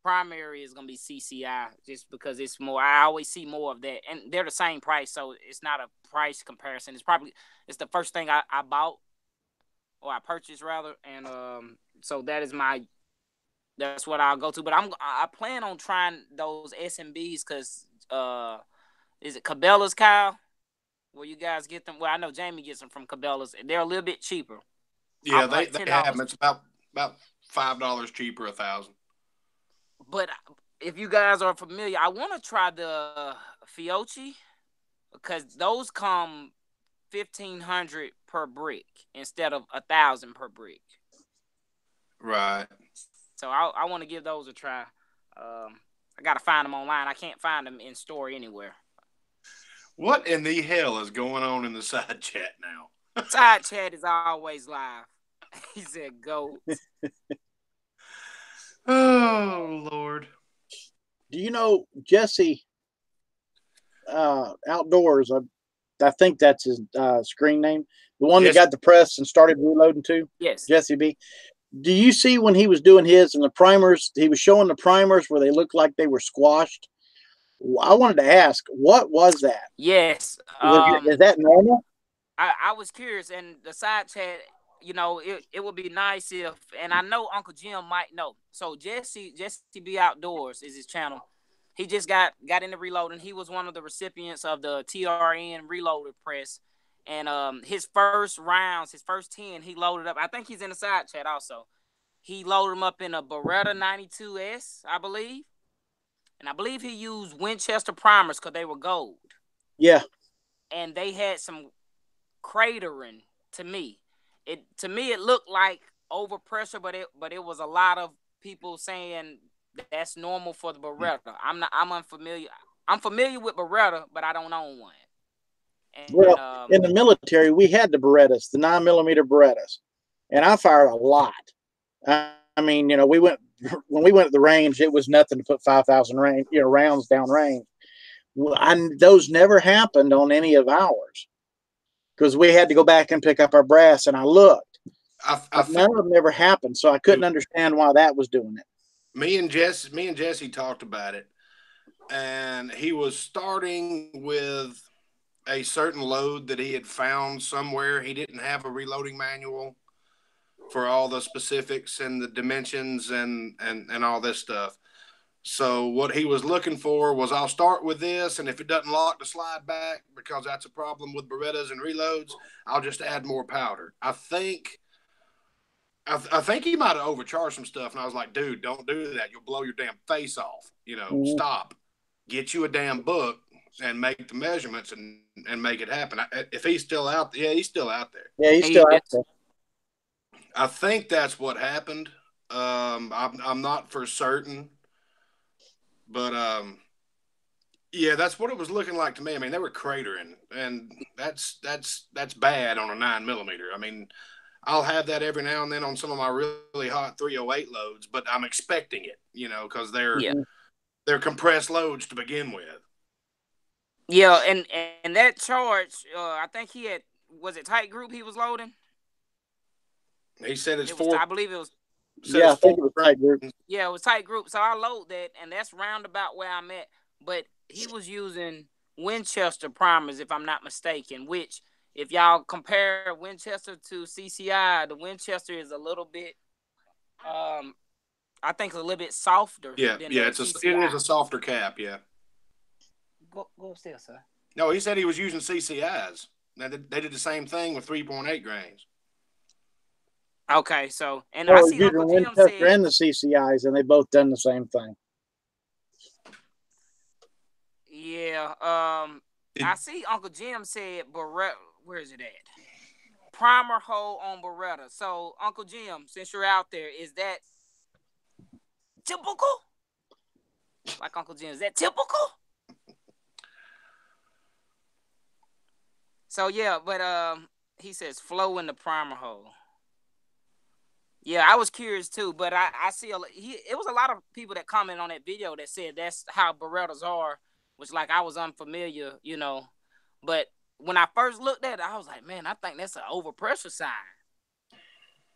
primary is gonna be CCI just because it's more. I always see more of that, and they're the same price, so it's not a price comparison. It's the first thing I bought or I purchased rather, and so that's what I'll go to. But I plan on trying those SMBs because is it Cabela's, Kyle? Where you guys get them? Well, I know Jamie gets them from Cabela's, and they're a little bit cheaper. Yeah, they have them. It's about $5 cheaper, 1,000. But if you guys are familiar, I want to try the Fiocchi because those come 1,500 per brick instead of 1,000 per brick. Right. So I want to give those a try. I gotta find them online. I can't find them in store anywhere. What in the hell is going on in the side chat now? Side chat is always live. He said, "Go." Oh Lord. Do you know Jesse Outdoors? I think that's his screen name. The one that got the press and started reloading too. Yes. Jesse B. Do you see when he was doing his and the primers? He was showing the primers where they looked like they were squashed. I wanted to ask, what was that? Yes. Is that normal? I was curious, and the side chat, it would be nice if, and I know Uncle Jim might know. So Jesse B Outdoors is his channel. He just got into reloading. He was one of the recipients of the TRN reloaded press. And his first 10, he loaded up. I think he's in the side chat also. He loaded them up in a Beretta 92S, I believe. And I believe he used Winchester primers because they were gold. Yeah. And they had some cratering to me. It looked like overpressure, but it was a lot of people saying that's normal for the Beretta. I'm unfamiliar. I'm familiar with Beretta, but I don't own one. And, well, in the military, we had the Berettas, the 9mm Berettas, and I fired a lot. I mean, when we went to the range, it was nothing to put 5,000 rounds down range. Those never happened on any of ours because we had to go back and pick up our brass. And I looked, none of them ever happened, so I couldn't understand why that was doing it. Me and Jesse talked about it, and he was starting with a certain load that he had found somewhere. He didn't have a reloading manual for all the specifics and the dimensions and all this stuff. So what he was looking for was, I'll start with this, and if it doesn't lock the slide back, because that's a problem with Berettas and reloads, I'll just add more powder. I think he might have overcharged some stuff, and I was like, dude, don't do that. You'll blow your damn face off. Stop. Get you a damn book and make the measurements and make it happen. If he's still out there, he's still out there. Yeah, he's still out there. I think that's what happened. I'm not for certain, but yeah, that's what it was looking like to me. I mean, they were cratering, and that's bad on a 9mm. I mean, I'll have that every now and then on some of my really hot 308 loads, but I'm expecting it, because they're compressed loads to begin with. Yeah, and that charge, I think he had, was it tight group he was loading? He said it's It was, four. I believe it was. Yeah, I think it was tight group. Yeah, it was tight group. So I load that, and that's roundabout where I'm at. But he was using Winchester primers, if I'm not mistaken. Which, if y'all compare Winchester to CCI, the Winchester is a little bit, I think, a little bit softer. Yeah, than yeah. the It CCI. is a softer cap. Yeah. Go upstairs, sir. No, he said he was using CCIs. They did the same thing with 3.8 grains. Okay, so and Well, I we're see using Uncle Jim Winchester said, and the CCIs, and they both done the same thing. yeah. I see Uncle Jim said Beretta. Where is it at? Primer hole on Beretta. So Uncle Jim, since you're out there, is that typical? Like Uncle Jim, is that typical? So yeah, but he says flow in the primer hole. Yeah, I was curious too, but I see it was a lot of people that commented on that video that said that's how Berettas are, which like I was unfamiliar, but when I first looked at it, I was like, man, I think that's an overpressure sign.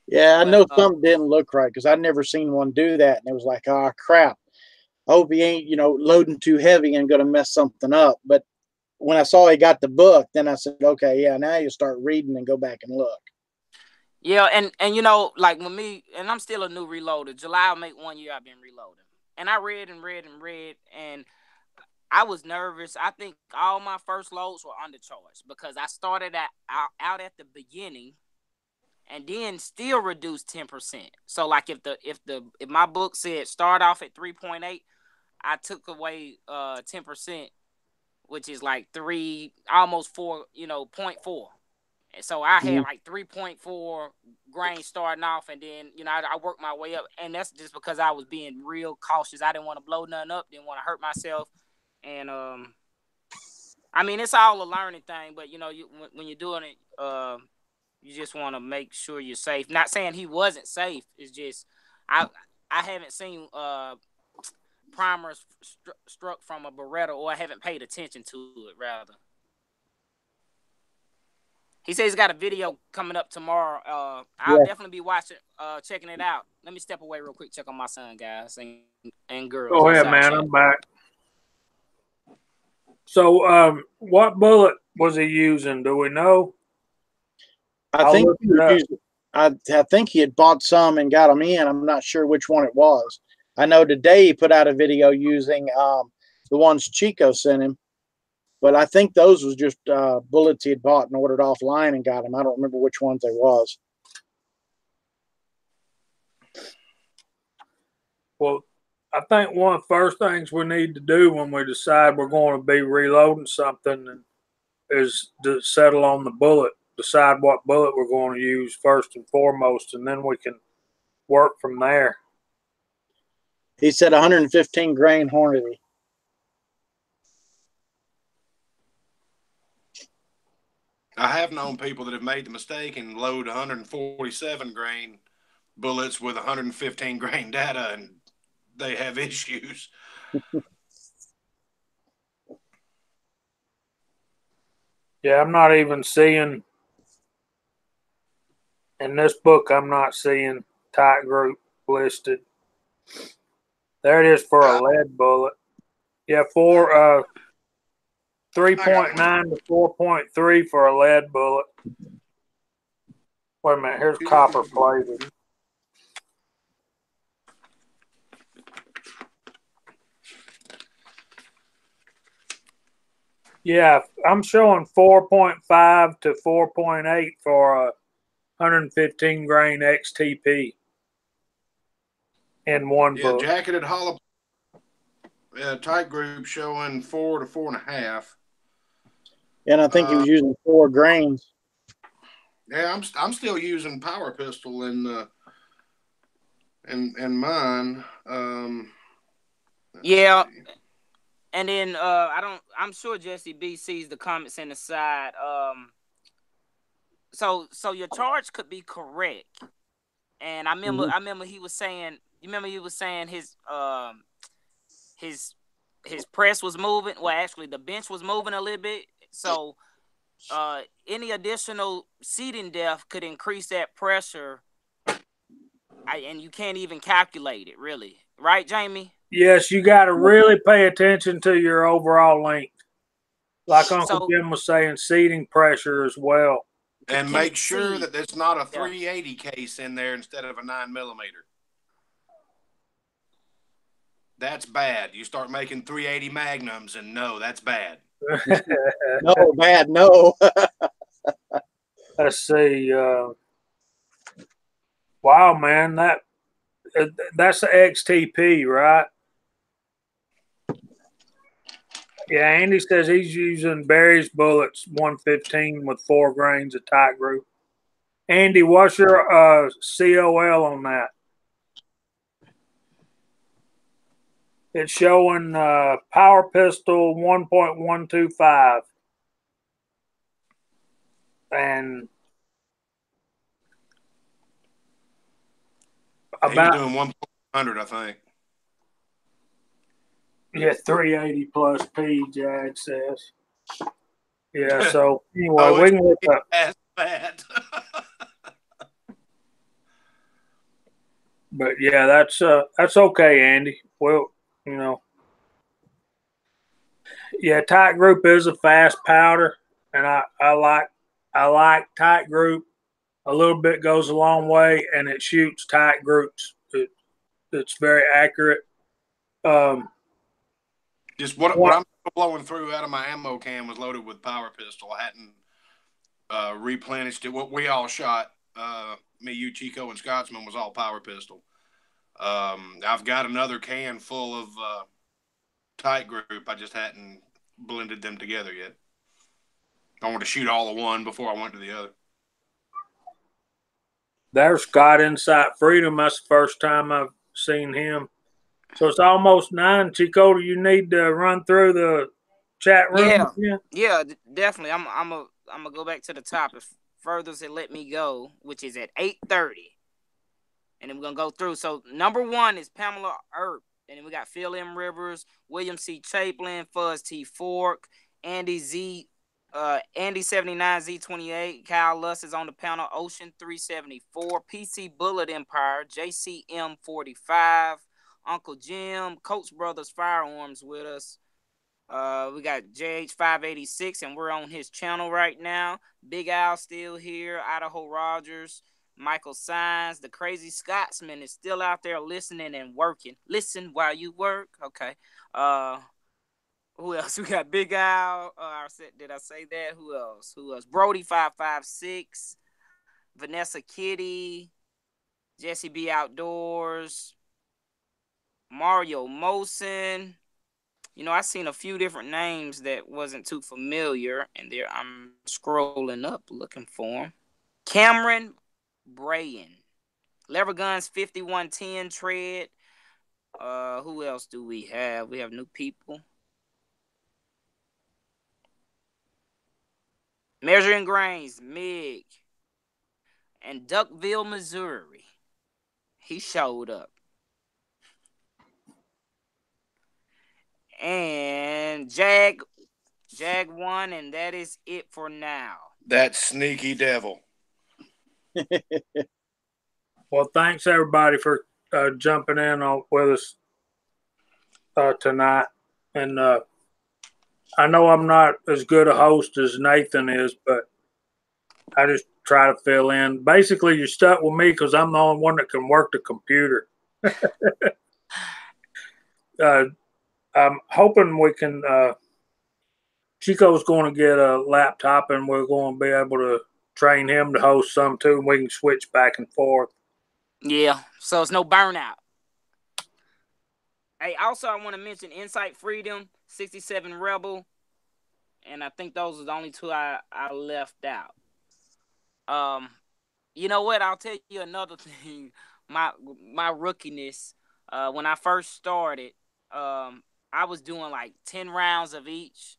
Yeah, I know something didn't look right because I'd never seen one do that, and it was like, oh crap, I hope he ain't loading too heavy and going to mess something up. But when I saw he got the book, then I said, okay, yeah, now you start reading and go back and look. Yeah, and like with me, and I'm still a new reloader. July will make 1 year I've been reloading. And I read, and I was nervous. I think all my first loads were undercharged because I started out at the beginning and then still reduced 10%. So like if my book said start off at 3.8, I took away 10%, which is like almost 4, 0.4. So I had like 3.4 grains starting off, and then I worked my way up, and that's just because I was being real cautious. I didn't want to blow nothing up, didn't want to hurt myself, and I mean it's all a learning thing. But when you're doing it, you just want to make sure you're safe. Not saying he wasn't safe. It's just I haven't seen primers struck from a Beretta, or I haven't paid attention to it rather. He says he's got a video coming up tomorrow. I'll definitely be watching, checking it out. Let me step away real quick, check on my son, guys and girls. Go ahead, man. I'm back. So, what bullet was he using? Do we know? I think he had bought some and got them in. I'm not sure which one it was. I know today he put out a video using the ones Chico sent him. But I think those was just bullets he had bought and ordered offline and got them. I don't remember which ones they was. Well, I think one of the first things we need to do when we decide we're going to be reloading something is to settle on the bullet, decide what bullet we're going to use first and foremost, and then we can work from there. He said 115 grain Hornady. I have known people that have made the mistake and load 147 grain bullets with 115 grain data, and they have issues. Yeah, I'm not even seeing in this book. I'm not seeing tight group listed. There it is for a lead bullet. Yeah, 3.9 to 4.3 for a lead bullet. Wait a minute, here's copper plated. Yeah, I'm showing 4.5 to 4.8 for a 115 grain XTP in one book. Yeah, jacketed hollow. Tight group showing 4 to 4.5. And I think he was using 4 grains. Yeah, I'm still using power pistol in mine. Yeah. And then I'm sure Jesse B sees the comments in the side. So your charge could be correct. And I remember he was saying, his his press was moving. Well, actually, the bench was moving a little bit. So any additional seating depth could increase that pressure. And you can't even calculate it, really. Right, Jamie? Yes, you got to really pay attention to your overall length. Like Uncle Jim was saying, seating pressure as well. And make sure that there's not a 380 case in there instead of a 9mm. That's bad. You start making 380 Magnums, and no, that's bad. No, bad, no. Let's see. Wow, man, that's the XTP, right? Yeah, Andy says he's using Barry's bullets 115 with 4 grains of tight group. Andy, what's your COL on that? It's showing power pistol 1.125. And about he's doing 1.100, I think. Yeah, 380 plus P, Jag says. Yeah, so anyway, we can look up. That's bad. But yeah, that's okay, Andy. Well, yeah, tight group is a fast powder, and I like tight group. A little bit goes a long way, and it shoots tight groups. It's very accurate. Just what I'm blowing through out of my ammo can was loaded with power pistol. I hadn't replenished it. What we all shot, me, you, Chico, and Scotsman, was all power pistol. I've got another can full of tight group. I just hadn't blended them together yet. I want to shoot all of one before I went to the other. There's Scott Insight Freedom. That's the first time I've seen him. So it's almost 9. Chico, do you need to run through the chat room? Yeah, definitely. I'm gonna go back to the top. If furthers it let me go, which is at 8:30. And then we're gonna go through. So number 1 is Pamela Earp. And then we got Phil M. Rivers, William C. Chaplin, Fuzz T. Fork, Andy 79 Z28, Kyle Lusk is on the panel, Ocean 374, PC Bullet Empire, JCM 45, Uncle Jim, Coach Brothers Firearms with us. We got JH 586, and we're on his channel right now. Big Al still here, Idaho Rogers, Michael Sines, the Crazy Scotsman is still out there listening and working. Listen while you work. Okay. Who else? We got Big Al. Did I say that? Who else? Brody 556, Vanessa Kitty, Jesse B Outdoors, Mario Mosen. I seen a few different names that wasn't too familiar, and there I'm scrolling up looking for them. Cameron Brayan, Lever Guns 5110 Tread. Who else do we have? We have new people. Measuring Grains, Mig, and Duckville, Missouri. He showed up. And Jag won, and that is it for now. That sneaky devil. Well, thanks everybody for jumping in with us tonight. And I know I'm not as good a host as Nathan is, but I just try to fill in. Basically, you're stuck with me because I'm the only one that can work the computer. I'm hoping we can Chico's going to get a laptop, and we're going to be able to train him to host some too, and we can switch back and forth. Yeah, so it's no burnout. Hey, also I want to mention Insight Freedom, 67 Rebel, and I think those are the only 2 I left out. You know what? I'll tell you another thing. My rookiness, when I first started, I was doing like 10 rounds of each,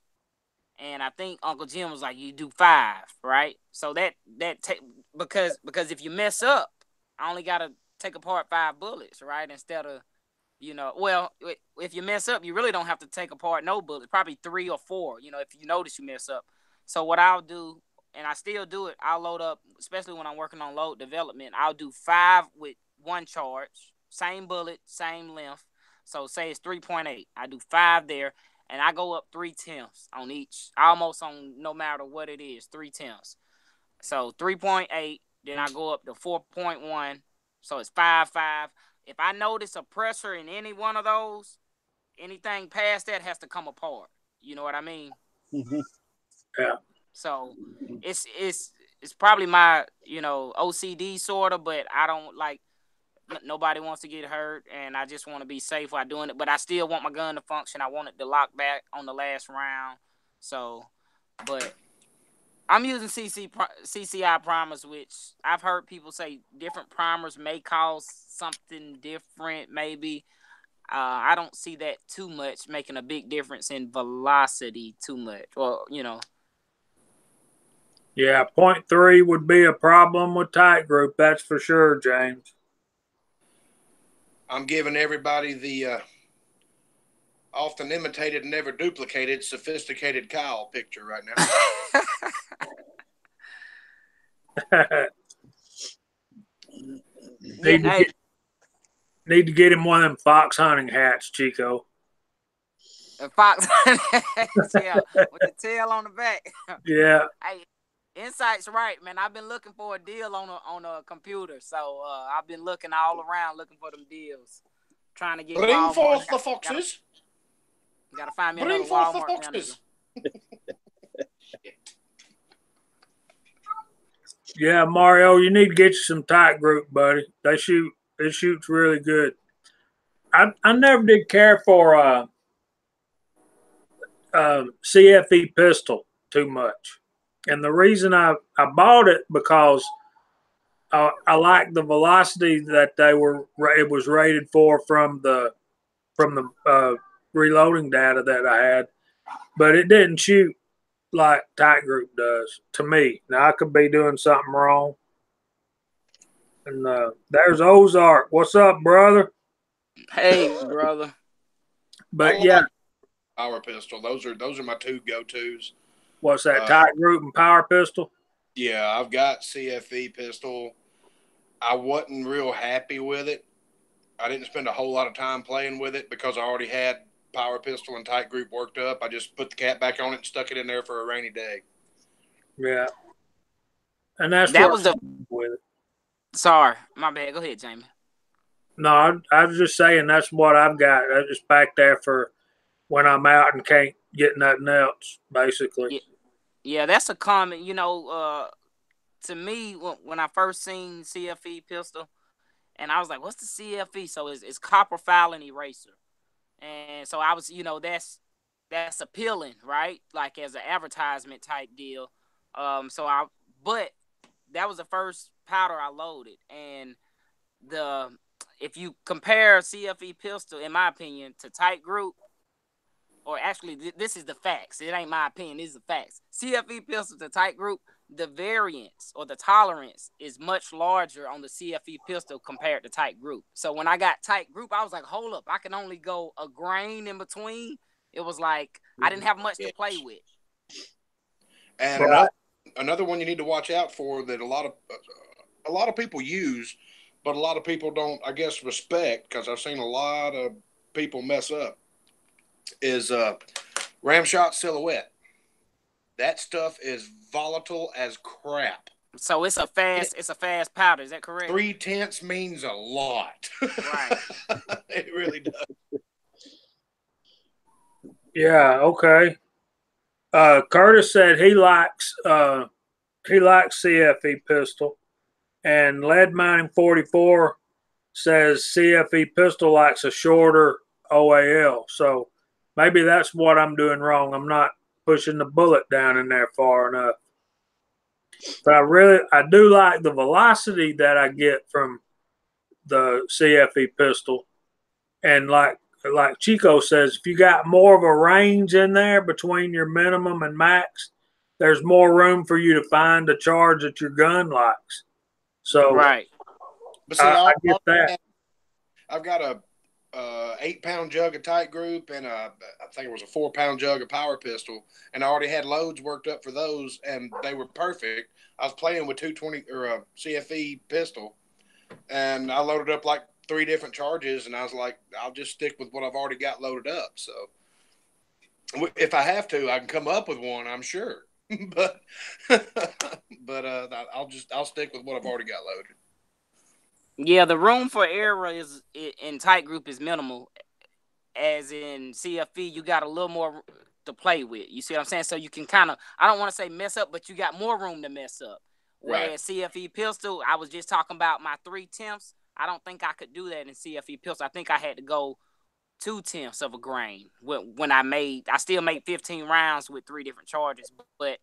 and I think Uncle Jim was like, "You do 5, right?" So because if you mess up, I only gotta take apart 5 bullets, right? Instead of You know, well, if you mess up, you really don't have to take apart no bullet. Probably 3 or 4. You know, if you notice you mess up. So what I'll do, and I still do it, I'll load up, especially when I'm working on load development. I'll do 5 with 1 charge, same bullet, same length. So say it's 3.8. I do 5 there, and I go up 3/10 on each, almost on no matter what it is, 3/10. So 3.8. Then I go up to 4.1. So it's 5.5. If I notice a pressure in any one of those, anything past that has to come apart. You know what I mean? Mm-hmm. Yeah. So it's probably my, you know, OCD sort of, but I don't like, nobody wants to get hurt, and I just want to be safe while doing it. But I still want my gun to function. I want it to lock back on the last round. So, but I'm using CCI primers, which I've heard people say different primers may cause something different, maybe. I don't see that too much making a big difference in velocity too much. Well, you know. Yeah, 0.3 would be a problem with tight group, that's for sure, James. I'm giving everybody the often imitated, never duplicated, sophisticated Kyle picture right now. Need to get him one of them fox hunting hats, Chico. A fox, yeah, with the tail on the back. Yeah. Hey, Insight's right, man. I've been looking for a deal on a computer, so I've been looking all around looking for them deals, trying to get. Bring Walmart. forth the foxes. Gotta find me Bring another forth Walmart the foxes. Yeah, Mario, you need to get you some tight group, buddy. It shoots really good. I never did care for CFE pistol too much, and the reason I bought it because I like the velocity that it was rated for from the reloading data that I had, but it didn't shoot like tight group does to me. Now I could be doing something wrong. And there's Ozark. What's up, brother? Hey, brother. But yeah, power pistol. Those are my 2 go-tos. What's that? Tight group and power pistol? Yeah, I've got CFE pistol. I wasn't real happy with it. I didn't spend a whole lot of time playing with it because I already had power pistol and tight group worked up. I just put the cap back on it and stuck it in there for a rainy day. Yeah. And that was with it. Sorry, my bad. Go ahead, Jamie. No, I was just saying that's what I've got. I just back there for when I'm out and can't get nothing else, basically. Yeah, that's a common, you know, to me, when I first seen CFE pistol, and I was like, what's the CFE? So it's copper file and eraser. And so I was, you know, that's appealing, right? Like as an advertisement type deal. But that was the first powder I loaded. And if you compare CFE pistol, in my opinion, to tight group, or actually this is the facts. It ain't my opinion. These are the facts. CFE pistol to tight group, the variance or the tolerance is much larger on the CFE pistol compared to tight group. So when I got tight group, I was like, hold up, I can only go a grain in between. It was like I didn't have much to play with. And another one you need to watch out for that a lot of people use, but a lot of people don't, I guess, respect, because I've seen a lot of people mess up, is ram shot silhouette. That stuff is volatile as crap. So it's a fast powder. Is that correct? 3/10 means a lot. Right. It really does. Yeah. Okay. Curtis said he likes CFE pistol, and Lead Mining 44 says CFE pistol likes a shorter OAL. So maybe that's what I'm doing wrong. I'm not pushing the bullet down in there far enough. But I do like the velocity that I get from the CFE pistol. And like Chico says, if you got more of a range in there between your minimum and max, there's more room for you to find a charge that your gun likes. So right. But see, I get that. I've got 8-pound jug of tight group and I think it was a 4-pound jug of power pistol, and I already had loads worked up for those, and they were perfect. I was playing with 220 or a CFE pistol, and I loaded up like 3 different charges, and I was like, I'll just stick with what I've already got loaded up. So if I have to, I can come up with one, I'm sure. but I'll stick with what I've already got loaded. Yeah, the room for error is in tight group is minimal. As in CFE, you got a little more to play with. You see what I'm saying? So you can kind of, I don't want to say mess up, but you got more room to mess up. Whereas CFE pistol, I was just talking about my 3/10. I don't think I could do that in CFE pistol. I think I had to go 2/10 of a grain when I still made 15 rounds with 3 different charges. But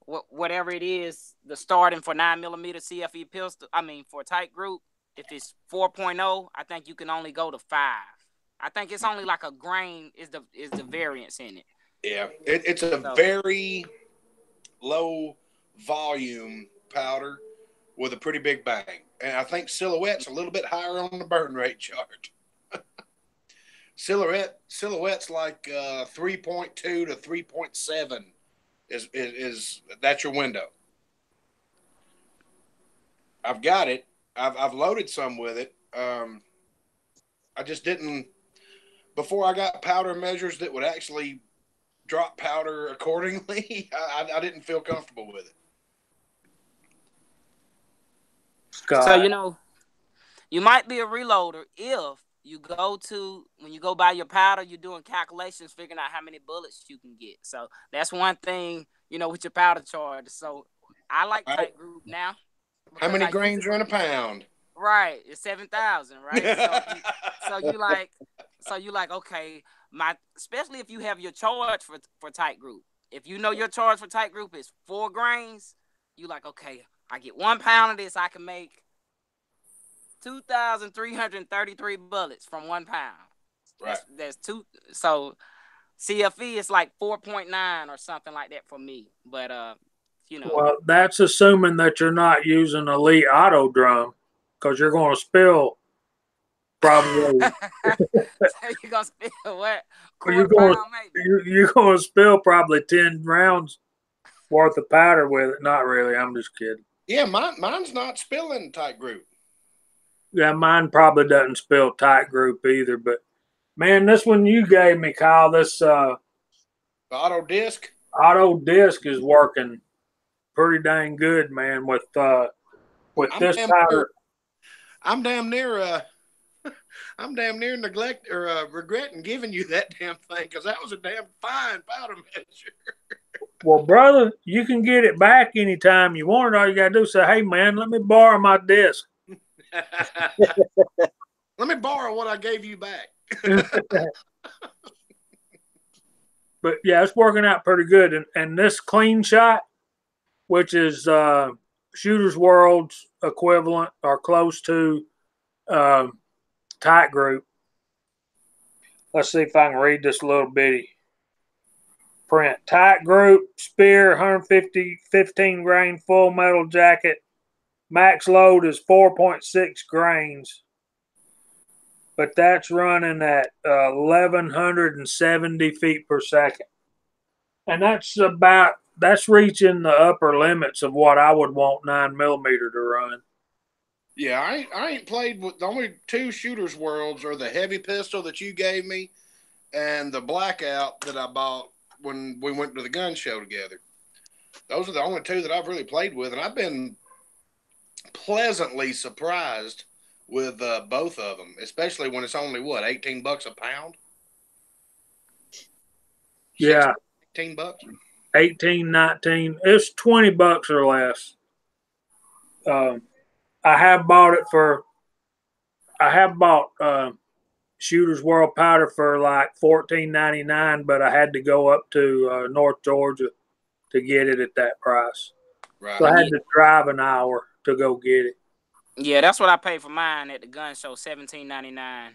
whatever it is, the starting for 9mm CFE pistol, for tight group, if it's 4.0, I think you can only go to 5. I think it's only like a grain is the variance in it. Yeah, it's a very low volume powder with a pretty big bang, and I think Silhouette's a little bit higher on the burn rate chart. Silhouette's like 3.2 to 3.7 is that's your window. I've got it. I've loaded some with it. I just didn't. Before I got powder measures that would actually drop powder accordingly, I didn't feel comfortable with it. Scott. So, you might be a reloader if when you go buy your powder, you're doing calculations, figuring out how many bullets you can get. So that's one thing, with your powder charge. So I like tight group now. How many grains are in a pound? Right, it's 7,000, right? So you like, okay, especially if you have your charge for tight group. If you know your charge for tight group is 4 grains, you like, okay, I get 1 pound of this, I can make 2,333 bullets from 1 pound. Right. That's 2. So CFE is like 4.9 or something like that for me. But Well, that's assuming that you're not using elite auto drum, because you're going to spill probably. You're gonna spill what? You're going to spill probably 10 rounds worth of powder with it. Not really. I'm just kidding. Yeah, mine's not spilling tight group. Yeah, mine probably doesn't spill tight group either. But man, this one you gave me, Kyle, this auto disc is working pretty dang good, man. With this powder, I'm damn near neglect or regretting giving you that damn thing, because that was a damn fine powder measure. Well, brother, you can get it back anytime you want it. All you got to do is say, hey, man, let me borrow my disc. Let me borrow what I gave you back. But, yeah, it's working out pretty good. And this clean shot, which is Shooter's World's equivalent or close to tight group. Let's see if I can read this little bitty print. Tight group, spear, 150, 15 grain full metal jacket. Max load is 4.6 grains. But that's running at 1,170 feet per second. And that's reaching the upper limits of what I would want 9mm to run. Yeah, I ain't played with, the only 2 Shooters Worlds are the heavy pistol that you gave me and the Blackout that I bought when we went to the gun show together. Those are the only 2 that I've really played with, and I've been pleasantly surprised with both of them, especially when it's only $18 a pound. Yeah, $18. 18, 19. It's $20 or less. I have bought Shooter's World powder for like $14.99, but I had to go up to North Georgia to get it at that price. Right. So I had to drive an hour to go get it. Yeah, that's what I paid for mine at the gun show, $17.99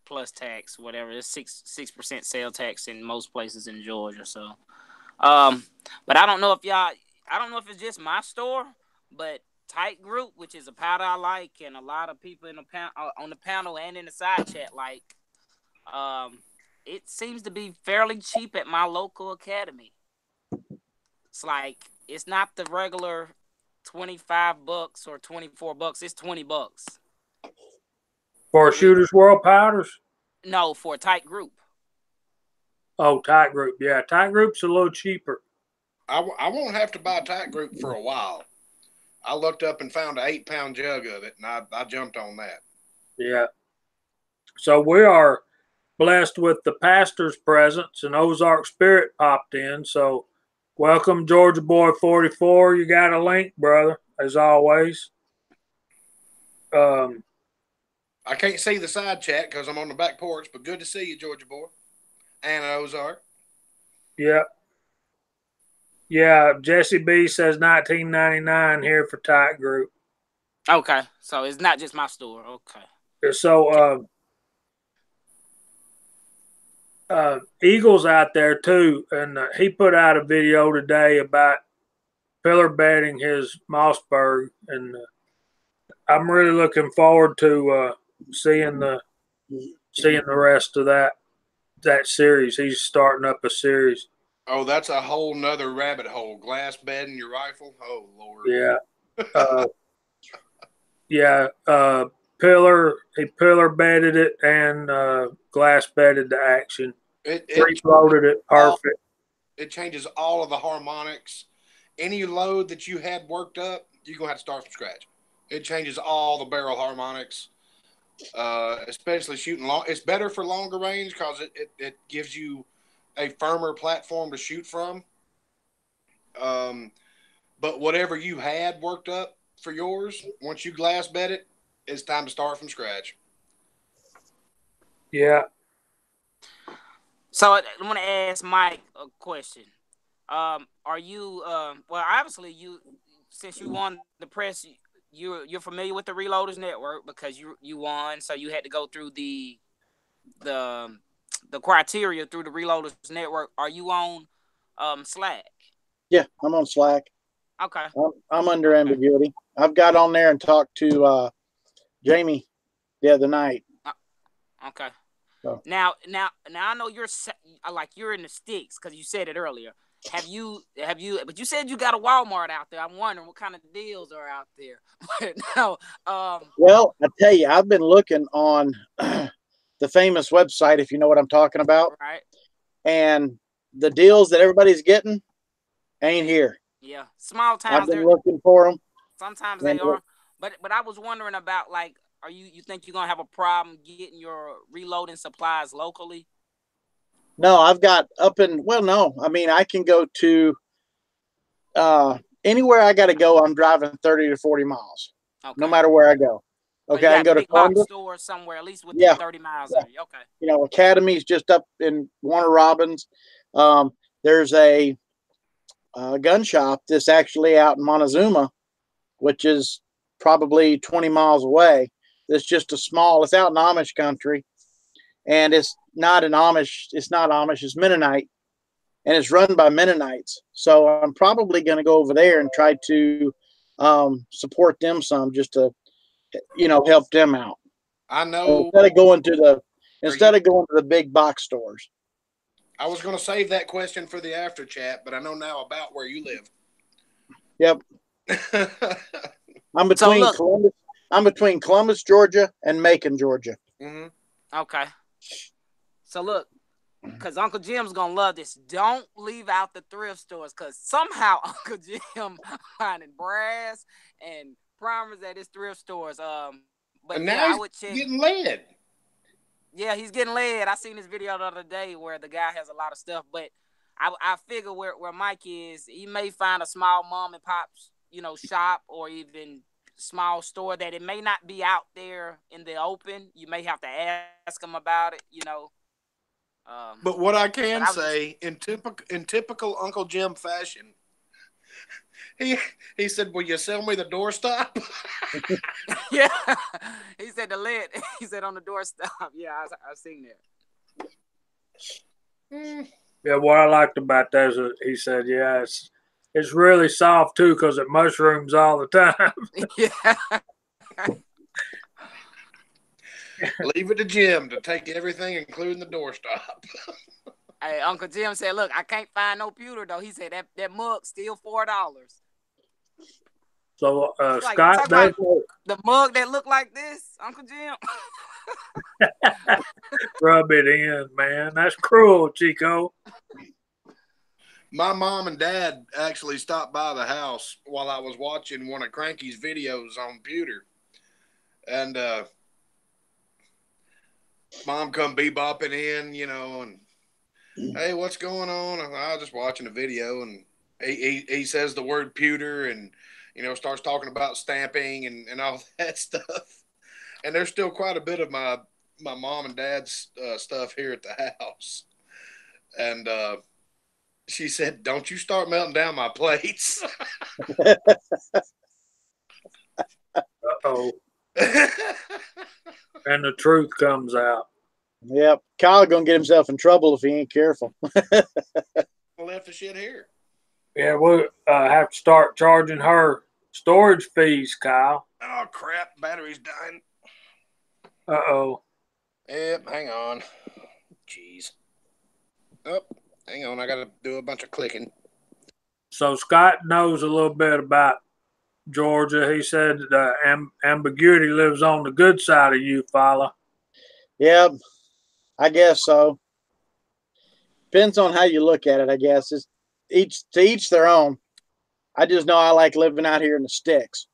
plus tax, whatever. It's 6% sale tax in most places in Georgia. So, but I don't know if it's just my store, but Tight Group, which is a powder I like, and a lot of people in the on the panel and in the side chat like. It seems to be fairly cheap at my local academy. It's like it's not the regular $25 or $24. It's $20 For Shooters World powders. No, for a Tight Group. Oh, Tight Group. Yeah, Tight Group's a little cheaper. I won't have to buy a Tight Group for a while. I looked up and found an 8-pound jug of it, and I jumped on that. Yeah. So we are blessed with the pastor's presence, and Ozark Spirit popped in. So welcome, Georgia Boy 44. You got a link, brother, as always. I can't see the side chat because I'm on the back porch, but good to see you, Georgia Boy. And Ozark. Yeah. Yeah, Jesse B says $19.99 here for Tight Group. Okay, so it's not just my store. Okay. So Eagle's out there too, and he put out a video today about pillar bedding his Mossberg, and I'm really looking forward to seeing the rest of that series. He's starting up a series. Oh, that's a whole nother rabbit hole. Glass bed in your rifle? Oh, Lord. Yeah. Yeah. He pillar bedded it and glass bedded the action. It loaded it perfect. It changes all of the harmonics. Any load that you had worked up, you're going to have to start from scratch. It changes all the barrel harmonics, especially shooting long. It's better for longer range because it gives you a firmer platform to shoot from. But whatever you had worked up for yours, once you glass bed it, it's time to start from scratch. Yeah. So I want to ask Mike a question. Are you well? Obviously, since you won the press, you're familiar with the Reloaders Network because you won, so you had to go through the criteria through the Reloaders Network. Are you on Slack? Yeah, I'm on Slack. Okay. I'm under ambiguity. I've got on there and talked to Jamie the other night. Okay. So. Now I know you're in the sticks because you said it earlier. Have you? But you said you got a Walmart out there. I'm wondering what kind of deals are out there. But no. Well, I tell you, I've been looking on the famous website, if you know what I'm talking about. Right. And the deals that everybody's getting ain't here. Yeah, small towns. I've been looking for them. Sometimes they are, but I was wondering about like, are you think you're gonna have a problem getting your reloading supplies locally? No, I've got no. I mean, I can go to anywhere I got to go. I'm driving 30 to 40 miles, no matter where I go. Okay, I can go to Columbus store somewhere, at least within 30 miles of you. Okay. You know, Academy's just up in Warner Robins. There's a gun shop that's actually out in Montezuma, which is probably 20 miles away. It's just it's out in Amish country, and it's not Amish, it's Mennonite, and it's run by Mennonites. So I'm probably going to go over there and try to support them some, just to, help them out. I know. Instead of going to the big box stores. I was going to save that question for the after chat, but I know now about where you live. Yep. I'm between Columbus, Georgia, and Macon, Georgia. Mm-hmm. Okay. So look, because Uncle Jim's gonna love this. Don't leave out the thrift stores, because somehow Uncle Jim finding brass and primers at his thrift stores. But and now I would check. Getting lead. Yeah, he's getting lead. I seen this video the other day where the guy has a lot of stuff, but I figure where Mike is, he may find a small mom and pop, shop, or even small store that it may not be out there in the open. You may have to ask him about it, But what I can say, in typical Uncle Jim fashion, he said, "Will you sell me the doorstop?" Yeah, he said the lid. He said on the doorstop. Yeah, I've seen that. Yeah, what I liked about that is he said, "Yeah, it's really soft too because it mushrooms all the time. Yeah. Leave it to Jim to take everything, including the doorstop. Hey, Uncle Jim said, "Look, I can't find no pewter though." He said that mug still $4. So Like, Scott, talk about the mug that looked like this, Uncle Jim. rub it in, man. That's cruel, Chico. My mom and dad actually stopped by the house while I was watching one of Cranky's videos on pewter. And Mom come bebopping in, and hey, what's going on? I was just watching a video, and he says the word pewter and, starts talking about stamping and all that stuff. And there's still quite a bit of my mom and dad's stuff here at the house. And she said, "Don't you start melting down my plates." Uh-oh. And the truth comes out. Yep. Kyle gonna get himself in trouble if he ain't careful. Left the shit here. Yeah, we'll have to start charging her storage fees, Kyle. Oh, crap. Battery's dying. Uh-oh. Yep, hang on. Jeez. Oh, hang on. I got to do a bunch of clicking. So Scott knows a little bit about Georgia. He said ambiguity lives on the good side of you, fella. Yep. I guess so. Depends on how you look at it, I guess. It's each their own. I just know I like living out here in the sticks.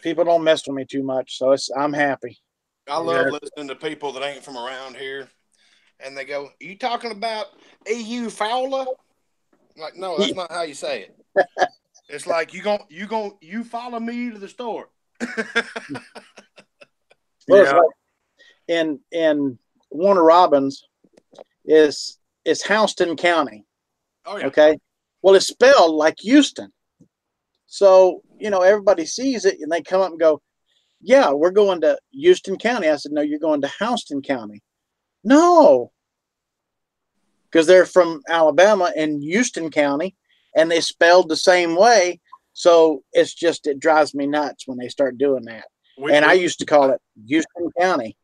People don't mess with me too much, so I'm happy. I love listening to people that ain't from around here, and they go, "Are you talking about EU Fowler?" Like, no, that's not how you say it. It's like you follow me to the store. Well, it's like in Warner Robins is Houston County. Oh yeah. Okay. Well, it's spelled like Houston. So, everybody sees it and they come up and go, "Yeah, we're going to Houston County." I said, "No, you're going to Houston County." No. Because they're from Alabama and Houston County and they spelled the same way. So it drives me nuts when they start doing that. I used to call it Houston County.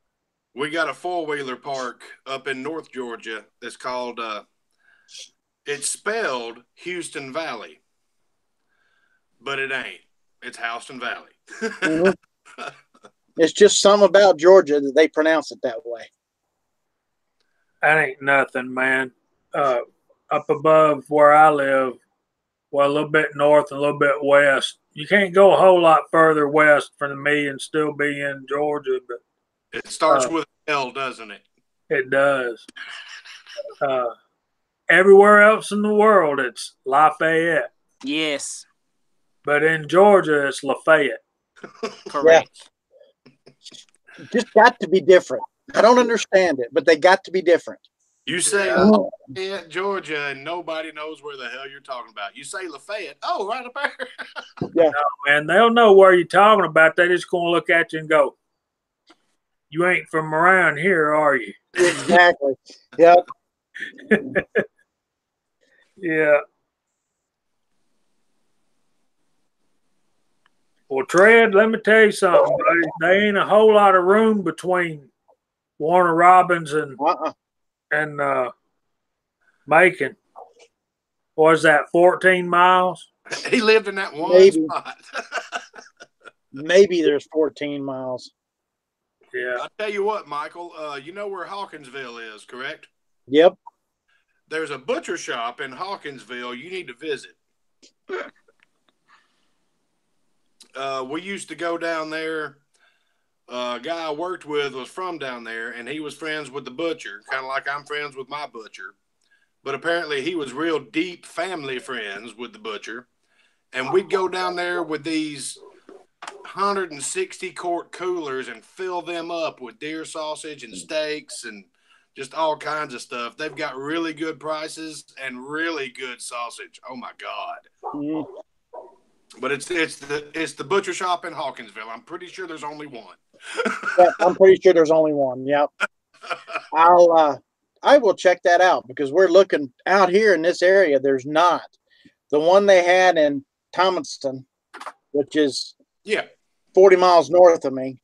We got a 4-wheeler park up in North Georgia that's called, it's spelled Houston Valley, but it ain't. It's Houston Valley. Mm-hmm. It's just something about Georgia that they pronounce it that way. That ain't nothing, man. Up above where I live, well, a little bit north and a little bit west. You can't go a whole lot further west from me and still be in Georgia, but it starts with L, doesn't it? It does. Everywhere else in the world, it's Lafayette. Yes. But in Georgia, it's Lafayette. Correct. Yeah. Just got to be different. I don't understand it, but they got to be different. You say Lafayette, Georgia, and nobody knows where the hell you're talking about. You say Lafayette, oh, right up there. Yeah. No, man, they'll know where you're talking about. They're just going to look at you and go, "You ain't from around here, are you?" Exactly. Yep. Yeah. Well, Tread, let me tell you something, buddy. There ain't a whole lot of room between Warner Robins and Macon. Was that 14 miles? He lived in that one spot. Maybe there's 14 miles. Yeah. I'll tell you what, Michael, you know where Hawkinsville is, correct? Yep. There's a butcher shop in Hawkinsville you need to visit. We used to go down there. A guy I worked with was from down there, and he was friends with the butcher, kind of like I'm friends with my butcher. But apparently he was real deep family friends with the butcher. And we'd go down there with these 160 quart coolers and fill them up with deer sausage and steaks and just all kinds of stuff. They've got really good prices and really good sausage. Oh my God. Mm-hmm. But it's the butcher shop in Hawkinsville. I'm pretty sure there's only one. Yeah, I'm pretty sure there's only one. Yep. I will check that out because we're looking out here in this area. There's not. The one they had in Thomaston, which is 40 miles north of me,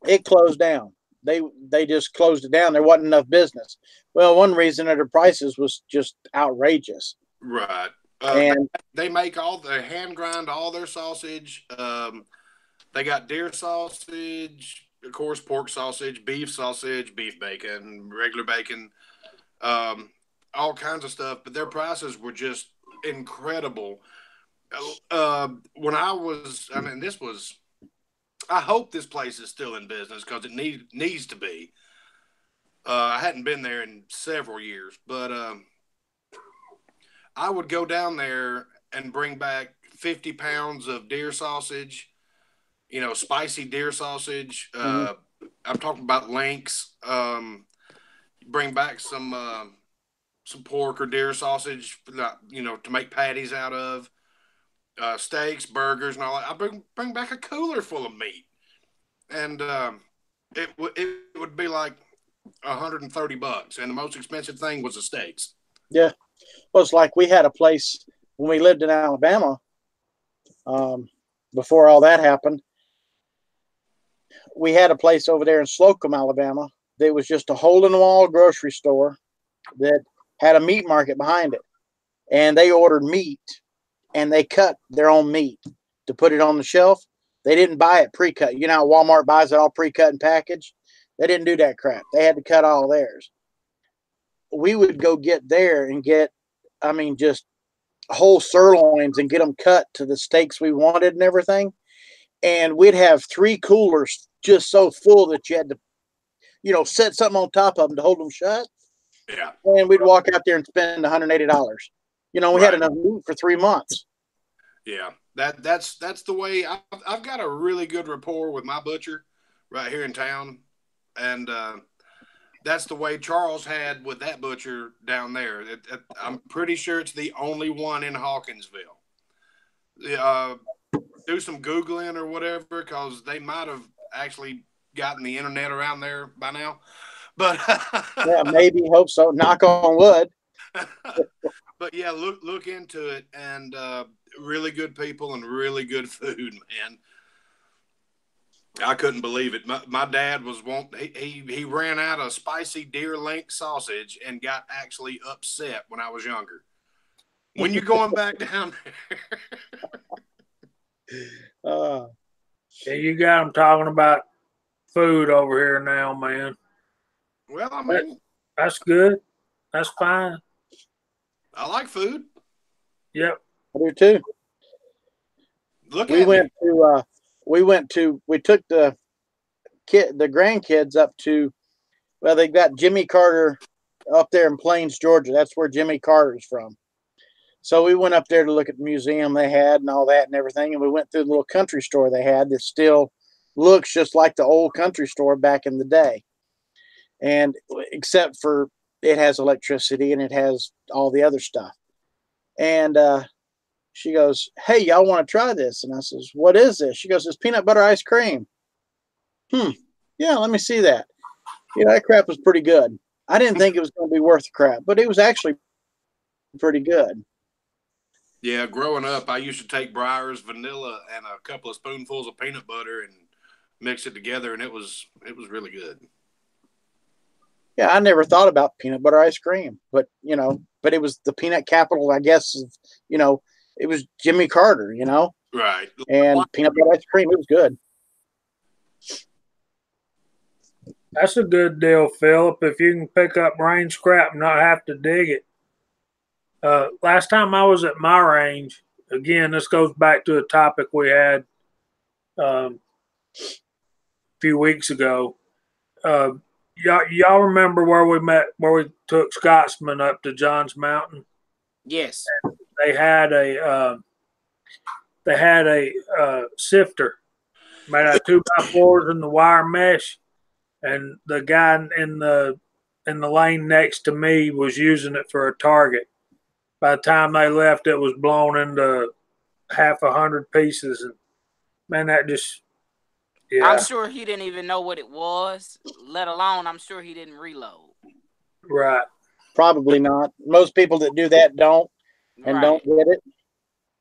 it closed down. They just closed it down. There wasn't enough business. Well, one reason that the prices was just outrageous. Right. And they make they hand grind all their sausage. They got deer sausage, of course, pork sausage, beef bacon, regular bacon, all kinds of stuff. But their prices were just incredible. When I hope this place is still in business because it needs to be. I hadn't been there in several years, but I would go down there and bring back 50 pounds of deer sausage, spicy deer sausage. I'm talking about links. Bring back some pork or deer sausage, to make patties out of. Steaks, burgers, and all that. I bring back a cooler full of meat, and it would be like $130, and the most expensive thing was the steaks. Yeah, well, it's like we had a place when we lived in Alabama. Before all that happened, we had a place over there in Slocum, Alabama. That was just a hole-in-the-wall grocery store that had a meat market behind it, and they ordered meat. And they cut their own meat to put it on the shelf. They didn't buy it pre-cut. You know how Walmart buys it all pre-cut and packaged? They didn't do that crap. They had to cut all theirs. We would go get there and get, just whole sirloins and get them cut to the steaks we wanted and everything. And we'd have 3 coolers just so full that you had to, set something on top of them to hold them shut. Yeah. And we'd walk out there and spend $180. We had enough meat for 3 months. Yeah, that's the way. I've got a really good rapport with my butcher right here in town, and that's the way Charles had with that butcher down there. I'm pretty sure it's the only one in Hawkinsville. Do some Googling or whatever, because they might have actually gotten the internet around there by now. But yeah, maybe, hope so. Knock on wood. But yeah, look into it, and really good people and really good food, man. I couldn't believe it. My dad was he ran out of spicy deer link sausage and got actually upset when I was younger. When you're going back down there. Yeah, you got them talking about food over here now, man. Well, that's good. That's fine. I like food. Yep. I do too. We took the grandkids up to, they got Jimmy Carter up there in Plains, Georgia. That's where Jimmy Carter's from. So we went up there to look at the museum they had and all that and everything. And we went through the little country store they had that still looks just like the old country store back in the day. And except for it has electricity and it has all the other stuff. And she goes, "Hey, y'all want to try this?" And I says, "What is this?" She goes, "It's peanut butter ice cream." Yeah, let me see that. That crap was pretty good. I didn't think it was going to be worth the crap, but it was actually pretty good. Yeah, growing up, I used to take Breyer's vanilla and a couple of spoonfuls of peanut butter and mix it together, and it was really good. Yeah, I never thought about peanut butter ice cream, but it was the peanut capital, I guess. It was Jimmy Carter, Right. And peanut butter ice cream, it was good. That's a good deal, Philip. If you can pick up range scrap and not have to dig it. Last time I was at my range, again, this goes back to a topic we had a few weeks ago. Y'all remember where we took Scotsman up to Johns Mountain? Yes. And they had a sifter made out of 2x4s and the wire mesh, and the guy in the lane next to me was using it for a target. By the time they left, it was blown into half 100 pieces, and man, that just. Yeah. I'm sure he didn't even know what it was, let alone I'm sure he didn't reload. Right. Probably not. Most people that do that don't. and don't get it.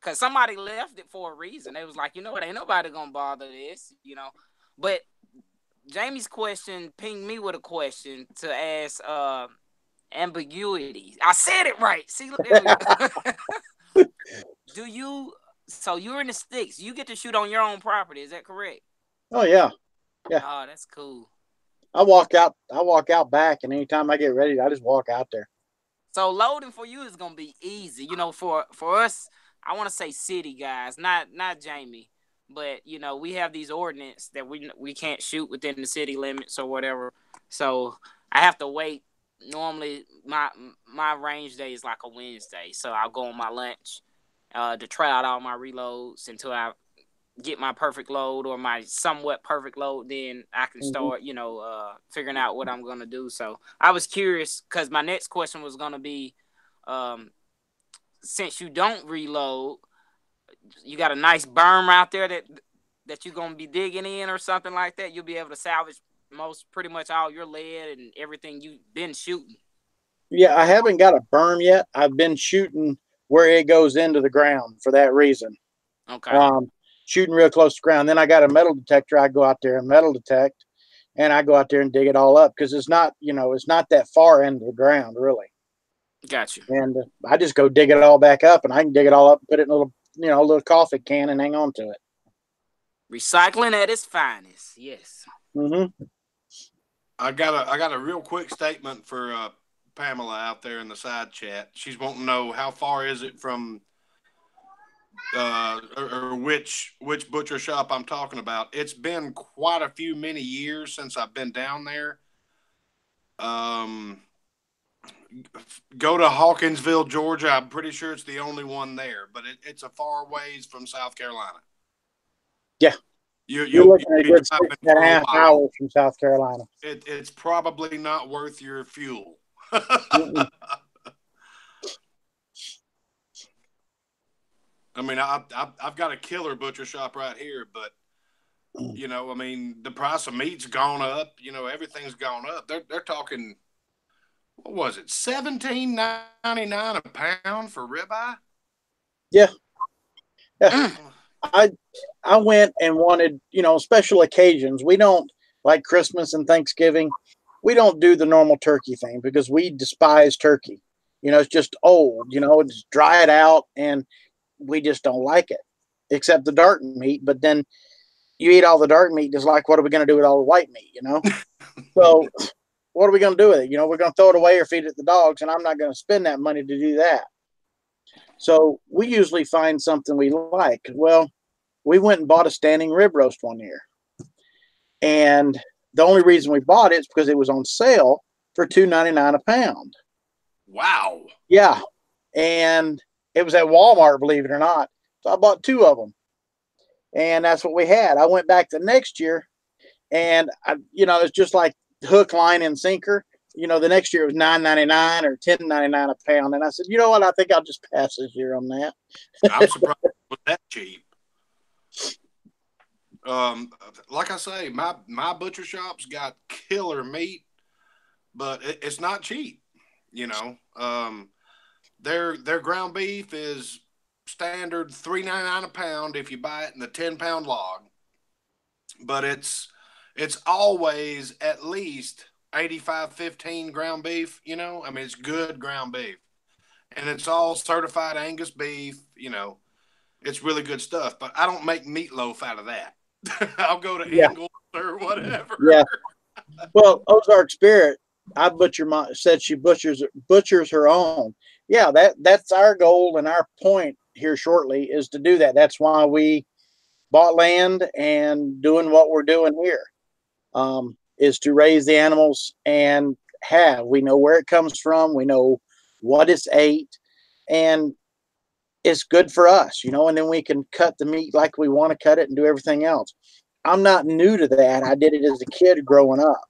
Because somebody left it for a reason. They was like, you know what, ain't nobody gonna bother this, But Jamie's question pinged me with a question to ask ambiguity. I said it right. See, look, there we go. So you're in the sticks. You get to shoot on your own property. Is that correct? Oh, yeah. Yeah. Oh, that's cool. I walk out back, and anytime I get ready, I just walk out there. So loading for you is gonna be easy. For us, I want to say city guys, not Jamie, but we have these ordinance that we can't shoot within the city limits or whatever. So I have to wait. Normally, my range day is like a Wednesday, so I'll go on my lunch to try out all my reloads until I get my perfect load or my somewhat perfect load. Then I can start, figuring out what I'm gonna do. So I was curious because my next question was gonna be, since you don't reload, you got a nice berm out there that you're gonna be digging in or something like that. You'll be able to salvage pretty much all your lead and everything you've been shooting. Yeah, I haven't got a berm yet. I've been shooting where it goes into the ground for that reason. Okay. Shooting real close to the ground. Then I got a metal detector. I go out there and metal detect, and I go out there and dig it all up because it's not that far into the ground really. Got you. And I just go dig it all back up, and I can dig it all up, put it in a little coffee can, and hang on to it. Recycling at its finest. Yes. Mm-hmm. I got a real quick statement for Pamela out there in the side chat. She's wanting to know how far is it from or which butcher shop I'm talking about. It's been quite a few many years since I've been down there. Go to Hawkinsville, Georgia. I'm pretty sure it's the only one there, but it's a far ways from South Carolina. Yeah. You're looking at a good 6.5 hours from South Carolina. It's probably not worth your fuel. I mean, I've got a killer butcher shop right here, but the price of meat's gone up. Everything's gone up. They're talking, what was it, $17.99 a pound for ribeye? Yeah. I went and wanted, special occasions. We don't, like Christmas and Thanksgiving, we don't do the normal turkey thing because we despise turkey. It's just old, it's dried out, and we just don't like it, except the dark meat. But then you eat all the dark meat, just like, what are we going to do with all the white meat, So what are we going to do with it? We're going to throw it away or feed it to the dogs, and I'm not going to spend that money to do that. So we usually find something we like. Well, we went and bought a standing rib roast one year. And the only reason we bought it is because it was on sale for $2.99 a pound. Wow. Yeah. And it was at Walmart, believe it or not. So I bought 2 of them. And that's what we had. I went back the next year, and it's just like hook, line, and sinker. The next year it was $9.99 or $10.99 a pound. And I said, you know what? I think I'll just pass this year on that. I'm surprised it was that cheap. Like I say, my butcher shop's got killer meat, but it's not cheap. Their ground beef is standard $3.99 a pound if you buy it in the 10-pound log, but it's always at least 85-15 ground beef. It's good ground beef, and it's all certified Angus beef. It's really good stuff. But I don't make meatloaf out of that. I'll go to Ingles or whatever. Yeah. Well, Ozark Spirit, said she butchers her own. Yeah, that's our goal and our point here shortly is to do that. That's why we bought land and doing what we're doing here, is to raise the animals and we know where it comes from. We know what it's ate, and it's good for us, and then we can cut the meat like we want to cut it and do everything else. I'm not new to that. I did it as a kid growing up.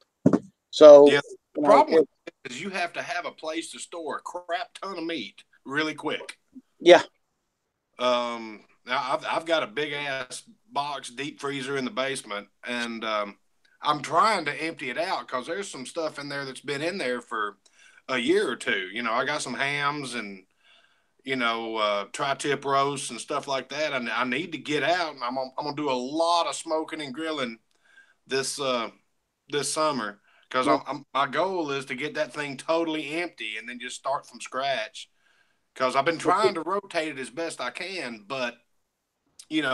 So yeah, the problem is you have to have a place to store a crap ton of meat really quick. Yeah. Now I've got a big ass box deep freezer in the basement, and I'm trying to empty it out because there's some stuff in there that's been in there for a year or two. I got some hams and tri-tip roasts and stuff like that. And I need to get out, and I'm gonna do a lot of smoking and grilling this summer, because my goal is to get that thing totally empty and then just start from scratch. Because I've been trying to rotate it as best I can, but you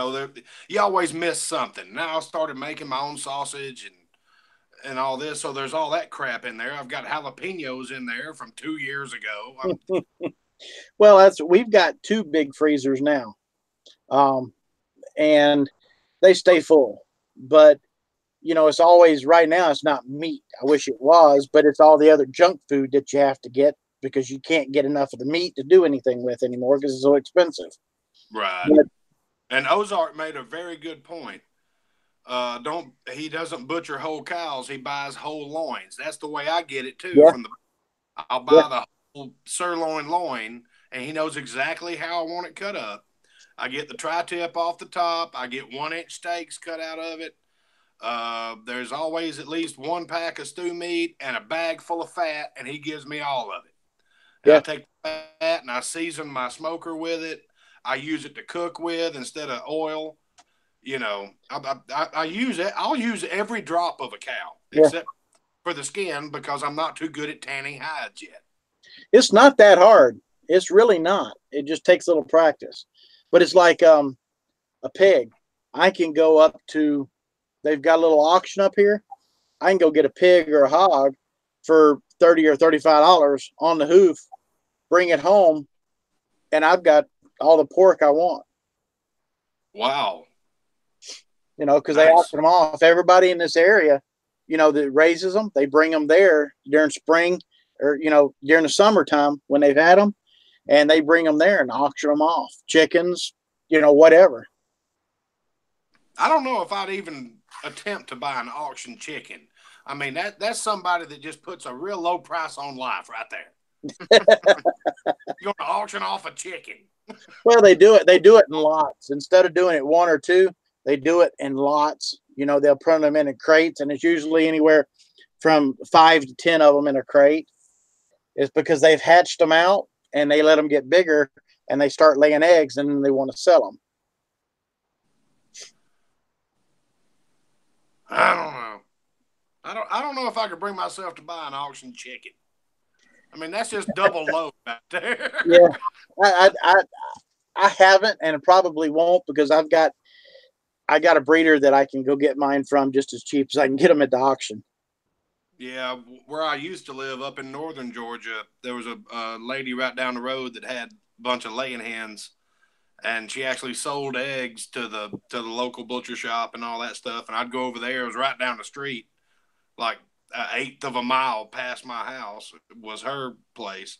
always miss something. Now I started making my own sausage and all this, so there's all that crap in there. I've got jalapenos in there from 2 years ago. Well, we've got 2 big freezers now, and they stay full. But it's always, right now it's not meat. I wish it was, but it's all the other junk food that you have to get, because you can't get enough of the meat to do anything with anymore because it's so expensive. Right. But, and Ozark made a very good point. He doesn't butcher whole cows. He buys whole loins. That's the way I get it too. Yeah. I'll buy the whole sirloin loin, and he knows exactly how I want it cut up. I get the tri-tip off the top. I get 1-inch steaks cut out of it. There's always at least 1 pack of stew meat and a bag full of fat, and he gives me all of it. And I take the fat and I season my smoker with it. I use it to cook with instead of oil. I use it. I'll use every drop of a cow except for the skin, because I'm not too good at tanning hides yet. It's not that hard. It's really not. It just takes a little practice. But it's like a pig. I can go up to, they've got a little auction up here. I can go get a pig or a hog for $30 or $35 on the hoof, bring it home, and I've got all the pork I want. Wow. Because they auction them off. Everybody in this area, that raises them, they bring them there during spring or, during the summertime when they've had them, and they bring them there and auction them off. Chickens, whatever. I don't know if I'd even attempt to buy an auction chicken. I mean, that's somebody that just puts a real low price on life right there. You're going to auction off a chicken. Well, they do it. They do it in lots. Instead of doing it 1 or 2, they do it in lots. They'll put them in crates, and it's usually anywhere from 5 to 10 of them in a crate. It's because they've hatched them out, and they let them get bigger, and they start laying eggs, and then they want to sell them. I don't know. I don't know if I could bring myself to buy an auction chicken. I mean, that's just double load out there. Yeah, I haven't, and probably won't, because I got a breeder that I can go get mine from just as cheap as I can get them at the auction. Yeah, where I used to live up in northern Georgia, there was a lady right down the road that had a bunch of laying hens, and she actually sold eggs to the local butcher shop and all that stuff. And I'd go over there. It was right down the street, like an 1/8 of a mile past my house was her place.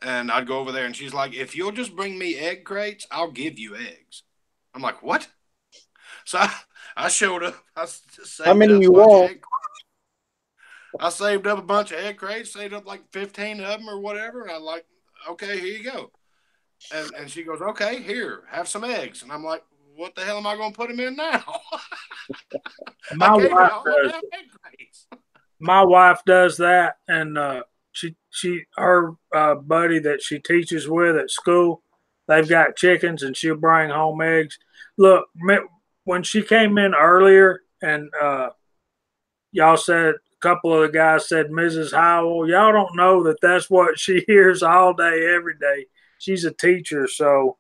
And I'd go over there, and she's like, "If you'll just bring me egg crates, I'll give you eggs." I'm like, "What?" So I showed up. How many you want? I saved up a bunch of egg crates, saved up like 15 of them or whatever. And I'm like, "Okay, here you go." And she goes, "Okay, here, have some eggs." And I'm like, "What the hell am I going to put them in now?" My wife does that, and her buddy that she teaches with at school, they've got chickens, and she'll bring home eggs. Look, when she came in earlier, and y'all said, a couple of the guys said Mrs. Howell, y'all don't know that that's what she hears all day, every day. She's a teacher, so.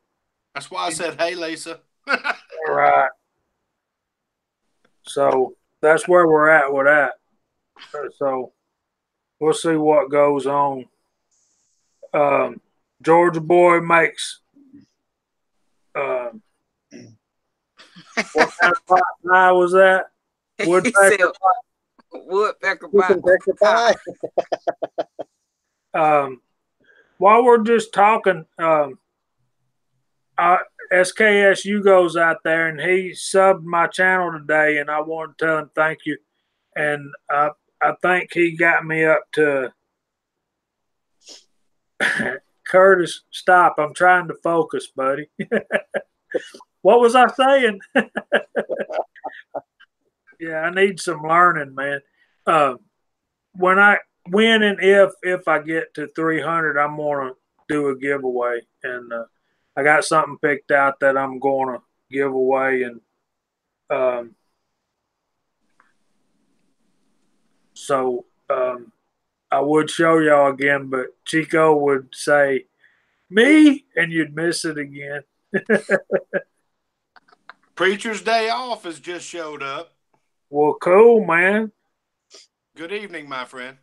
That's why I said, "Hey, Lisa." All right. So that's where we're at with that. So we'll see what goes on. Georgia boy makes what kind of pie was that? Woodpecker pie. Woodpecker pie. While we're just talking, SKSU goes out there, and he subbed my channel today, and I want to tell him thank you. And I think he got me up to Curtis. Stop! I'm trying to focus, buddy. What was I saying? Yeah, I need some learning, man. When and if I get to 300, I'm gonna do a giveaway, and I got something picked out that I'm going to give away, and so I would show y'all again, but Chico would say me, and you'd miss it again. Preacher's Day Off has just showed up. Well, cool, man. Good evening, my friend.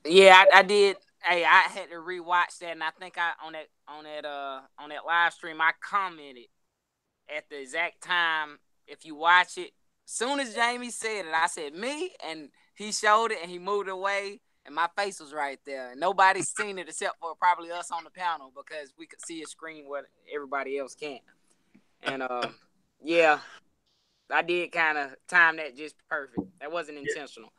Yeah, I did. Hey, I had to rewatch that, and I think on that live stream I commented at the exact time. If you watch it, soon as Jamie said it, I said me, and he showed it, and he moved away, and my face was right there. And nobody's seen it except for probably us on the panel because we could see a screen where everybody else can't. And yeah, I did kind of time that just perfect. That wasn't intentional.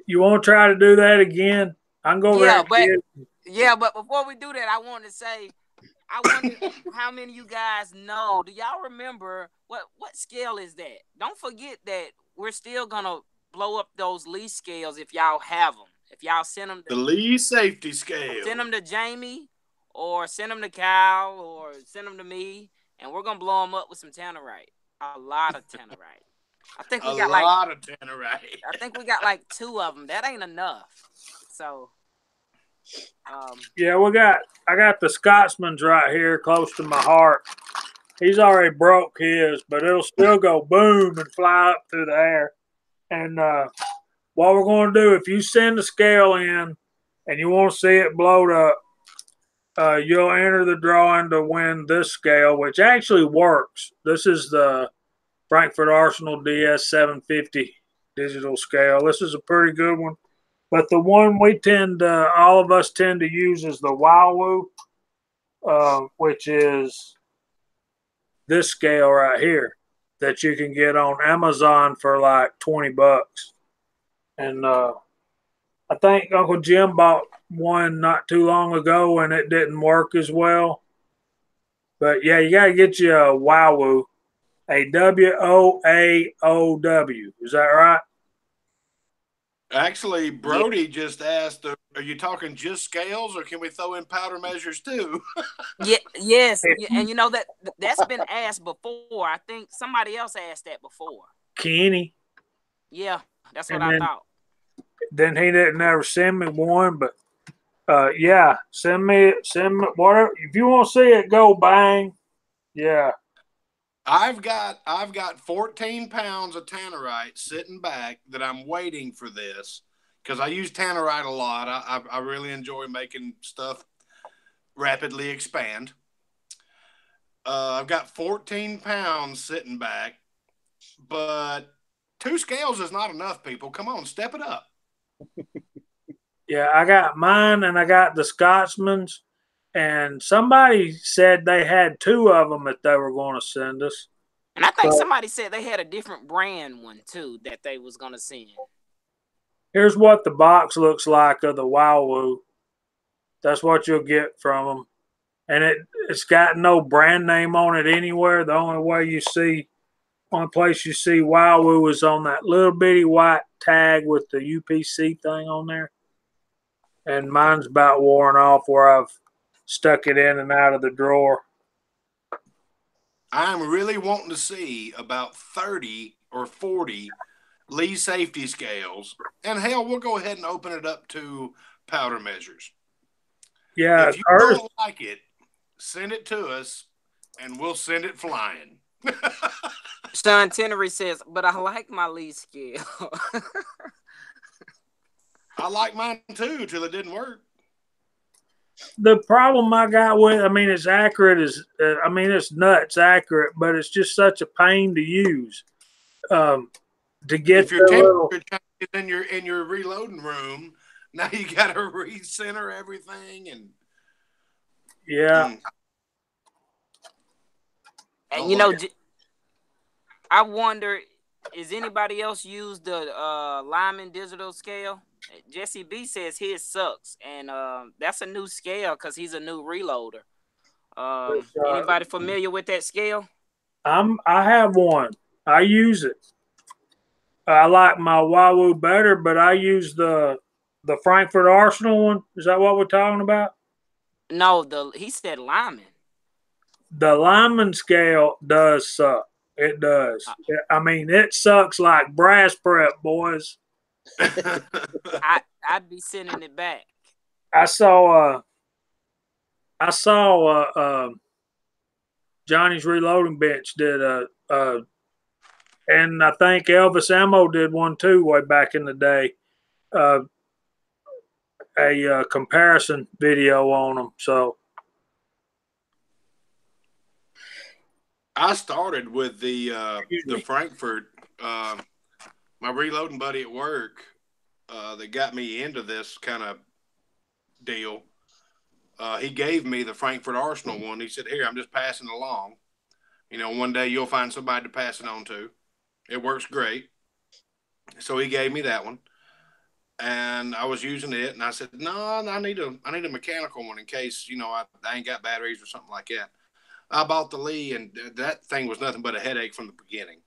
You want to try to do that again? I'm going to but before we do that, I wanted to say, I wonder how many of you guys know. Do y'all remember what scale is that? Don't forget that we're still gonna blow up those Lee scales if y'all have them. If y'all send them the Lee safety scale, send them to Jamie or send them to Kyle or send them to me, and we're gonna blow them up with some tannerite. A lot of tannerite. I think we got a lot of tannerite. I think we got like 2 of them. That ain't enough. So. Yeah, I got the Scotsman's right here close to my heart. He's already broke his, but it'll still go boom and fly up through the air. And what we're going to do, if you send the scale in and you want to see it blowed up, you'll enter the drawing to win this scale, which actually works. This is the Frankfurt Arsenal DS 750 digital scale. This is a pretty good one. But the one all of us tend to use is the Wowoo, which is this scale right here that you can get on Amazon for like $20. And I think Uncle Jim bought one not too long ago and it didn't work as well. But yeah, you got to get you a Wowoo, a WOAOW. Is that right? Actually, Brody just asked, are you talking just scales or can we throw in powder measures too? Yes. And you know that's been asked before. I think somebody else asked that before. Kenny. Yeah, that's what I thought. Then he didn't ever send me one, but yeah, send me whatever. If you want to see it go bang, yeah. I've got 14 pounds of tannerite sitting back that I'm waiting for this because I use tannerite a lot. I really enjoy making stuff rapidly expand. I've got 14 pounds sitting back, but 2 scales is not enough, people. Come on, step it up. Yeah, I got mine and I got the Scotsman's. And somebody said they had 2 of them that they were going to send us. And I think somebody said they had a different brand one, too, that they was going to send. Here's what the box looks like of the Wowoo. That's what you'll get from them. And it's got no brand name on it anywhere. The only place you see Wowoo is on that little bitty white tag with the UPC thing on there. And mine's about worn off where I've stuck it in and out of the drawer. I'm really wanting to see about 30 or 40 Lee safety scales. And hell, we'll go ahead and open it up to powder measures. Yeah. If you don't like it, send it to us and we'll send it flying. Sean Tenery says, but I like my Lee scale. I like mine too, till it didn't work. The problem I got with, it's accurate it's nuts accurate, but it's just such a pain to use. To get if your temperature changes in your reloading room, now you got to recenter everything and yeah. And I wonder, is anybody else use the Lyman digital scale? Jesse B says his sucks, and that's a new scale because he's a new reloader. Anybody familiar with that scale? I have one. I use it. I like my Wowoo better, but I use the Frankfurt Arsenal one. Is that what we're talking about? No, he said lineman. The lineman scale does suck. It does. I mean, it sucks like brass prep, boys. I'd be sending it back. I saw Johnny's Reloading Bench did and I think Elvis Ammo did one too way back in the day. A comparison video on them. So I started with the Frankfurt. My reloading buddy at work that got me into this kind of deal. He gave me the Frankfurt Arsenal one. He said, "Here, I'm just passing it along. You know, one day you'll find somebody to pass it on to. It works great." So he gave me that one, and I was using it. And I said, "No, I need a mechanical one in case I ain't got batteries or something like that." I bought the Lee, and that thing was nothing but a headache from the beginning.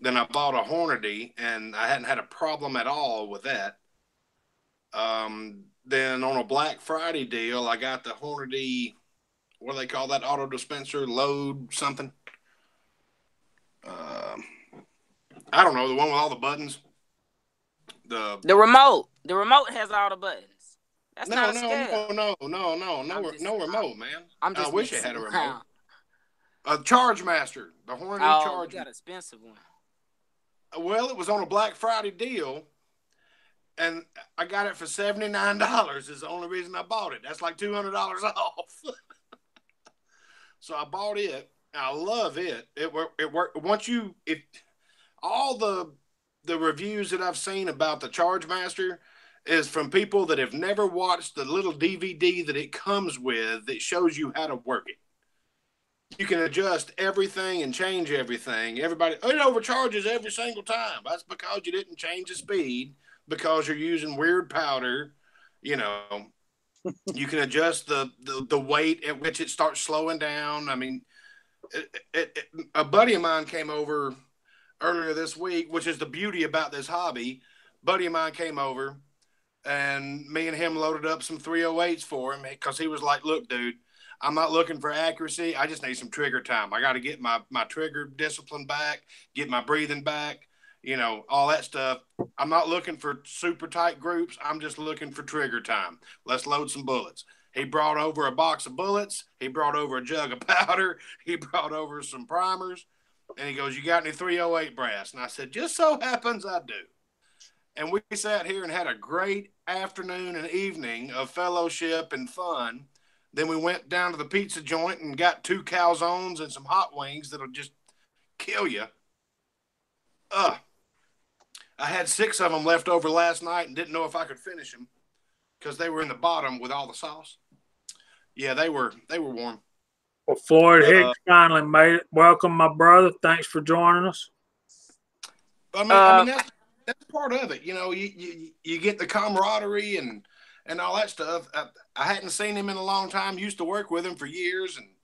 Then I bought a Hornady, and I hadn't had a problem at all with that. Then on a Black Friday deal, I got the Hornady, what do they call that auto dispenser? Load something. I don't know, the one with all the buttons. The remote. The remote has all the buttons. That's no remote, man. I wish it had a remote. A Charge Master, the Hornady Charge. You got an expensive one. Well, it was on a Black Friday deal, and I got it for $79. Is the only reason I bought it. That's like $200 off. So I bought it. I love it. It worked. All the reviews that I've seen about the Charge Master is from people that have never watched the little DVD that it comes with that shows you how to work it. You can adjust everything and change everything. Everybody, it overcharges every single time. That's because you didn't change the speed because you're using weird powder. You can adjust the weight at which it starts slowing down. I mean, a buddy of mine came over earlier this week, which is the beauty about this hobby. Buddy of mine came over, and me and him loaded up some 308s for him because he was like, "Look, dude, I'm not looking for accuracy. I just need some trigger time. I got to get my trigger discipline back, get my breathing back, all that stuff. I'm not looking for super tight groups. I'm just looking for trigger time. Let's load some bullets." He brought over a box of bullets. He brought over a jug of powder. He brought over some primers. And he goes, "You got any 308 brass?" And I said, "Just so happens I do." And we sat here and had a great afternoon and evening of fellowship and fun. Then we went down to the pizza joint and got 2 calzones and some hot wings that'll just kill you. I had 6 of them left over last night and didn't know if I could finish them because they were in the bottom with all the sauce. Yeah, they were warm. Well, Floyd Hicks finally made it. Welcome, my brother. Thanks for joining us. I mean that's part of it. You get the camaraderie and all that stuff. I hadn't seen him in a long time. Used to work with him for years, and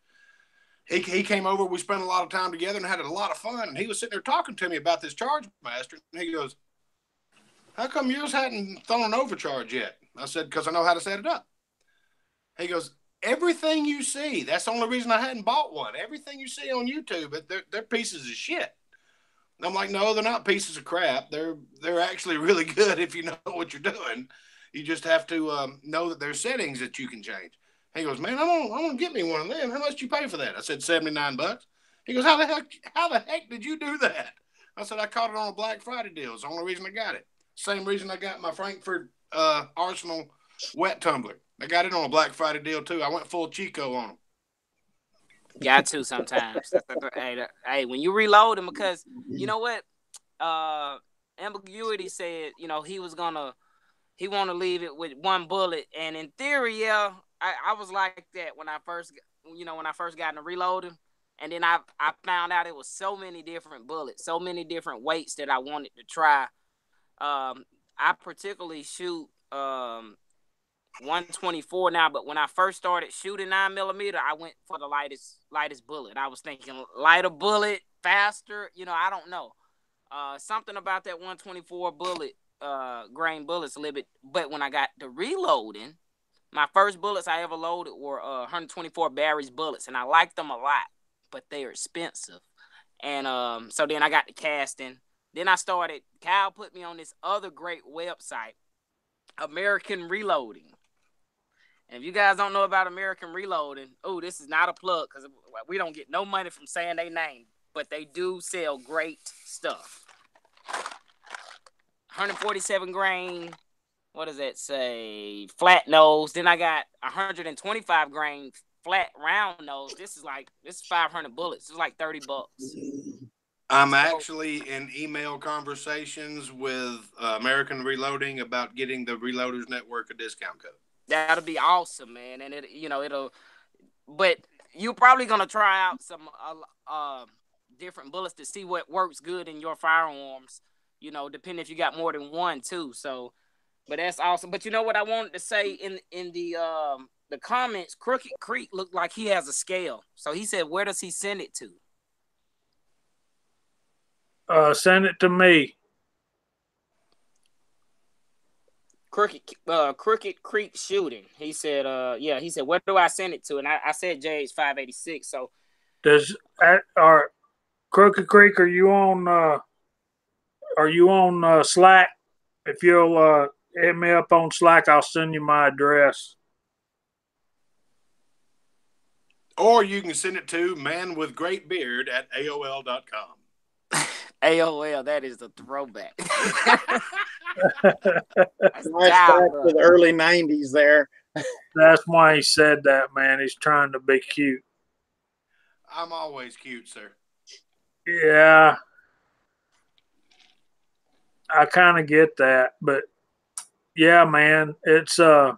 he came over. We spent a lot of time together and had a lot of fun. And he was sitting there talking to me about this Charge Master, and he goes, "How come yours hadn't thrown an overcharge yet?" I said, "Because I know how to set it up." He goes, "Everything you see, that's the only reason I hadn't bought one. Everything you see on YouTube, they're pieces of shit." And I'm like, "No, they're not pieces of crap. They're actually really good if you know what you're doing. You just have to know that there's settings that you can change." He goes, "Man, I want to get me one of them. How much did you pay for that?" I said, $79. He goes, How the heck did you do that?" I said, "I caught it on a Black Friday deal. It's the only reason I got it. Same reason I got my Frankfurt Arsenal wet tumbler. I got it on a Black Friday deal too. I went full Chico on them." Got to sometimes. Hey, when you reload them, because you know what? Ambiguity said, he want to leave it with one bullet, and in theory, yeah, I was like that when I first got into reloading, and then I found out it was so many different bullets, so many different weights that I wanted to try. I particularly shoot 124 now, but when I first started shooting 9mm, I went for the lightest bullet. I was thinking lighter bullet, faster. I don't know. Something about that 124 bullet grain bullets a little bit. But when I got to reloading, My first bullets I ever loaded were 124 Barry's bullets, and I liked them a lot, but they're expensive. And so then I got the casting. Then I started. Kyle put me on this other great website, American Reloading. And if you guys don't know about American Reloading, this is not a plug because we don't get no money from saying their name, but they do sell great stuff. 147 grain. What does that say? Flat nose. Then I got 125 grain flat round nose. This is 500 bullets. It's like $30. I'm actually in email conversations with American Reloading about getting the Reloaders Network a discount code. That'll be awesome, man. And it'll. But you're probably gonna try out some different bullets to see what works good in your firearms. Depending if you got more than one too. So, but that's awesome. But you know what I wanted to say in the comments, Crooked Creek looked like he has a scale. So he said, where does he send it to? Send it to me. Crooked Creek shooting. He said, he said, where do I send it to? And I said JH586. So Crooked Creek, are you on Slack? If you'll hit me up on Slack, I'll send you my address. Or you can send it to manwithgreatbeard@aol.com. AOL, that is the throwback. Flashback to the early 90s there. That's why he said that, man. He's trying to be cute. I'm always cute, sir. Yeah. I kind of get that, but yeah, man, it's I'll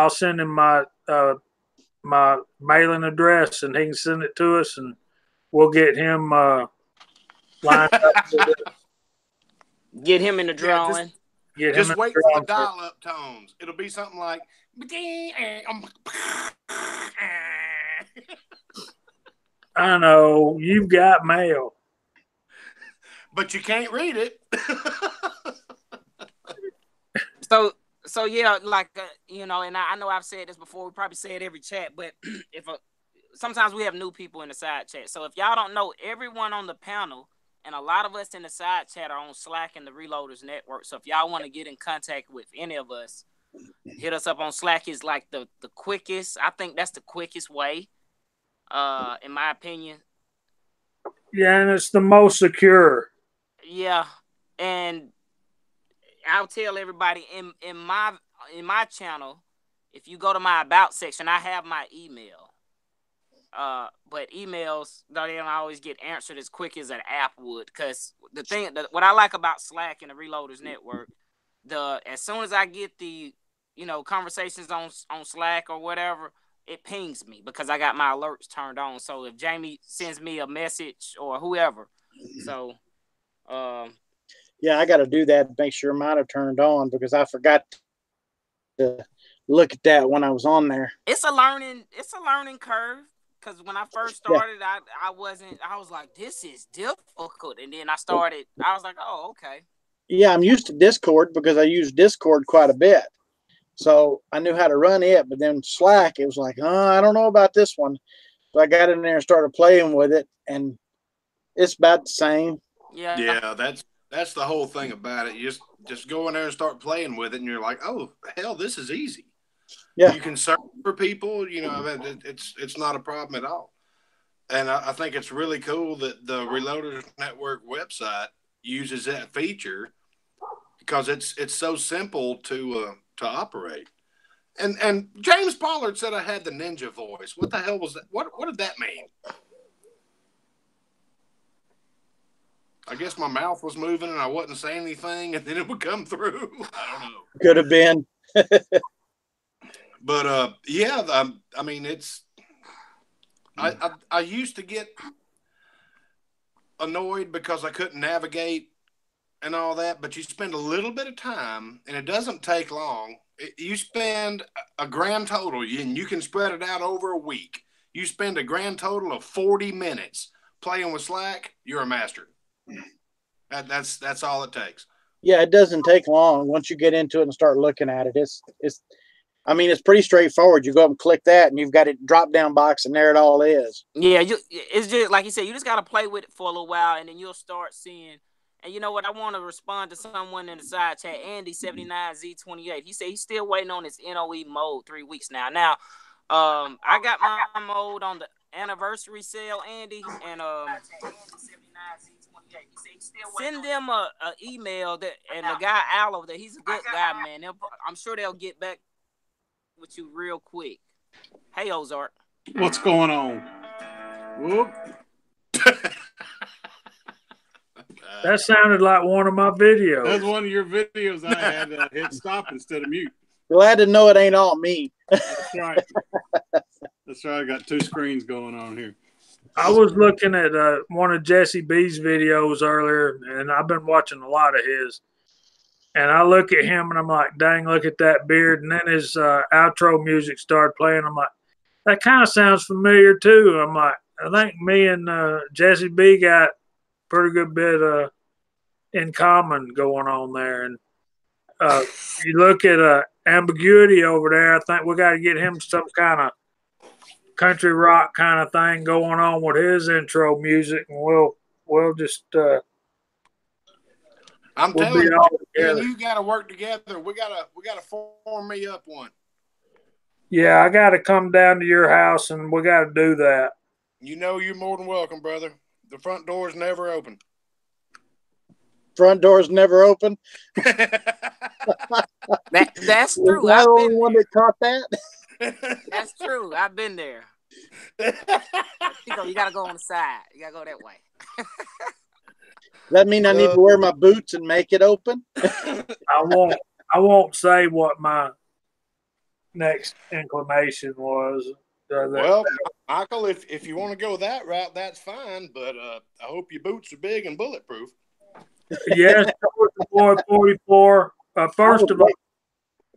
send him my my mailing address, and he can send it to us, and we'll get him lined up. Get him in the drawing. Just wait for the dial-up tones. It'll be something like. I know you've got mail, but you can't read it. So yeah, like and I know I've said this before. We probably say it every chat, but sometimes we have new people in the side chat. So if y'all don't know, everyone on the panel and a lot of us in the side chat are on Slack and the Reloaders Network. So if y'all want to get in contact with any of us, hit us up on Slack. Is like the quickest. I think that's the quickest way, in my opinion. Yeah, and it's the most secure. Yeah, and I'll tell everybody in my channel, if you go to my about section, I have my email. But emails don't always get answered as quick as an app would. Because what I like about Slack and the Reloaders Network, as soon as I get the conversations on Slack or whatever, it pings me because I got my alerts turned on. So if Jamie sends me a message or whoever, so yeah, I got to do that. Make sure mine are turned on because I forgot to look at that when I was on there. It's a learning curve. Because when I first started, I was like, this is difficult. And then I was like, oh, okay. Yeah, I'm used to Discord because I use Discord quite a bit. So I knew how to run it. But then Slack, it was like, I don't know about this one. So I got in there and started playing with it. And it's about the same. Yeah, that's the whole thing about it. You just go in there and start playing with it. And you're like, oh, hell, this is easy. Yeah, you can search for people. It's not a problem at all. And I think it's really cool that the Reloaders Network website uses that feature because it's so simple to operate. And James Pollard said I had the ninja voice. What the hell was that? What did that mean? I guess my mouth was moving and I wasn't saying anything, and then it would come through. I don't know. Could have been. But I mean, it's. I used to get annoyed because I couldn't navigate and all that. But you spend a little bit of time, and it doesn't take long. You spend a grand total, and you can spread it out over a week. You spend a grand total of 40 minutes playing with Slack. You're a master. That's all it takes. Yeah, it doesn't take long once you get into it and start looking at it. It's pretty straightforward. You go up and click that, and you've got a drop down box, and there it all is. Yeah, it's just like you said, you just gotta play with it for a little while, and then you'll start seeing. And you know what? I want to respond to someone in the side chat, Andy79Z28. He said he's still waiting on his NOE mode 3 weeks now. Now, I got my mode on the anniversary sale, Andy, and send them a email that, and the guy Al over there, he's a good guy, man. I'm sure they'll get back with you real quick. Hey, Ozark. What's going on? Whoop. That sounded like one of my videos. That's one of your videos. I had to hit stop instead of mute. Glad to know it ain't all me. That's right. That's right. I got two screens going on here. I was looking at one of Jesse B's videos earlier, and I've been watching a lot of his. And I look at him, and I'm like, dang, look at that beard. And then his outro music started playing. I'm like, that kind of sounds familiar, too. I'm like, I think me and Jesse B got pretty good bit in common going on there. And you look at Ambiguity over there, I think we got to get him some kind of country rock kind of thing going on with his intro music, and we'll just I'm we'll telling you, you got to work together. We gotta form me up one. Yeah, I got to come down to your house, and we got to do that. You know you're more than welcome, brother. The front door's never open. Front door's never open. That's true. Was I the only one that caught that? That's true. I've been there. You gotta go on the side. You gotta go that way. That mean I need to wear my boots and make it open? I won't say what my next inclination was. Well, Michael, if you want to go that route, that's fine. But I hope your boots are big and bulletproof. Yes, boy 44. First of all,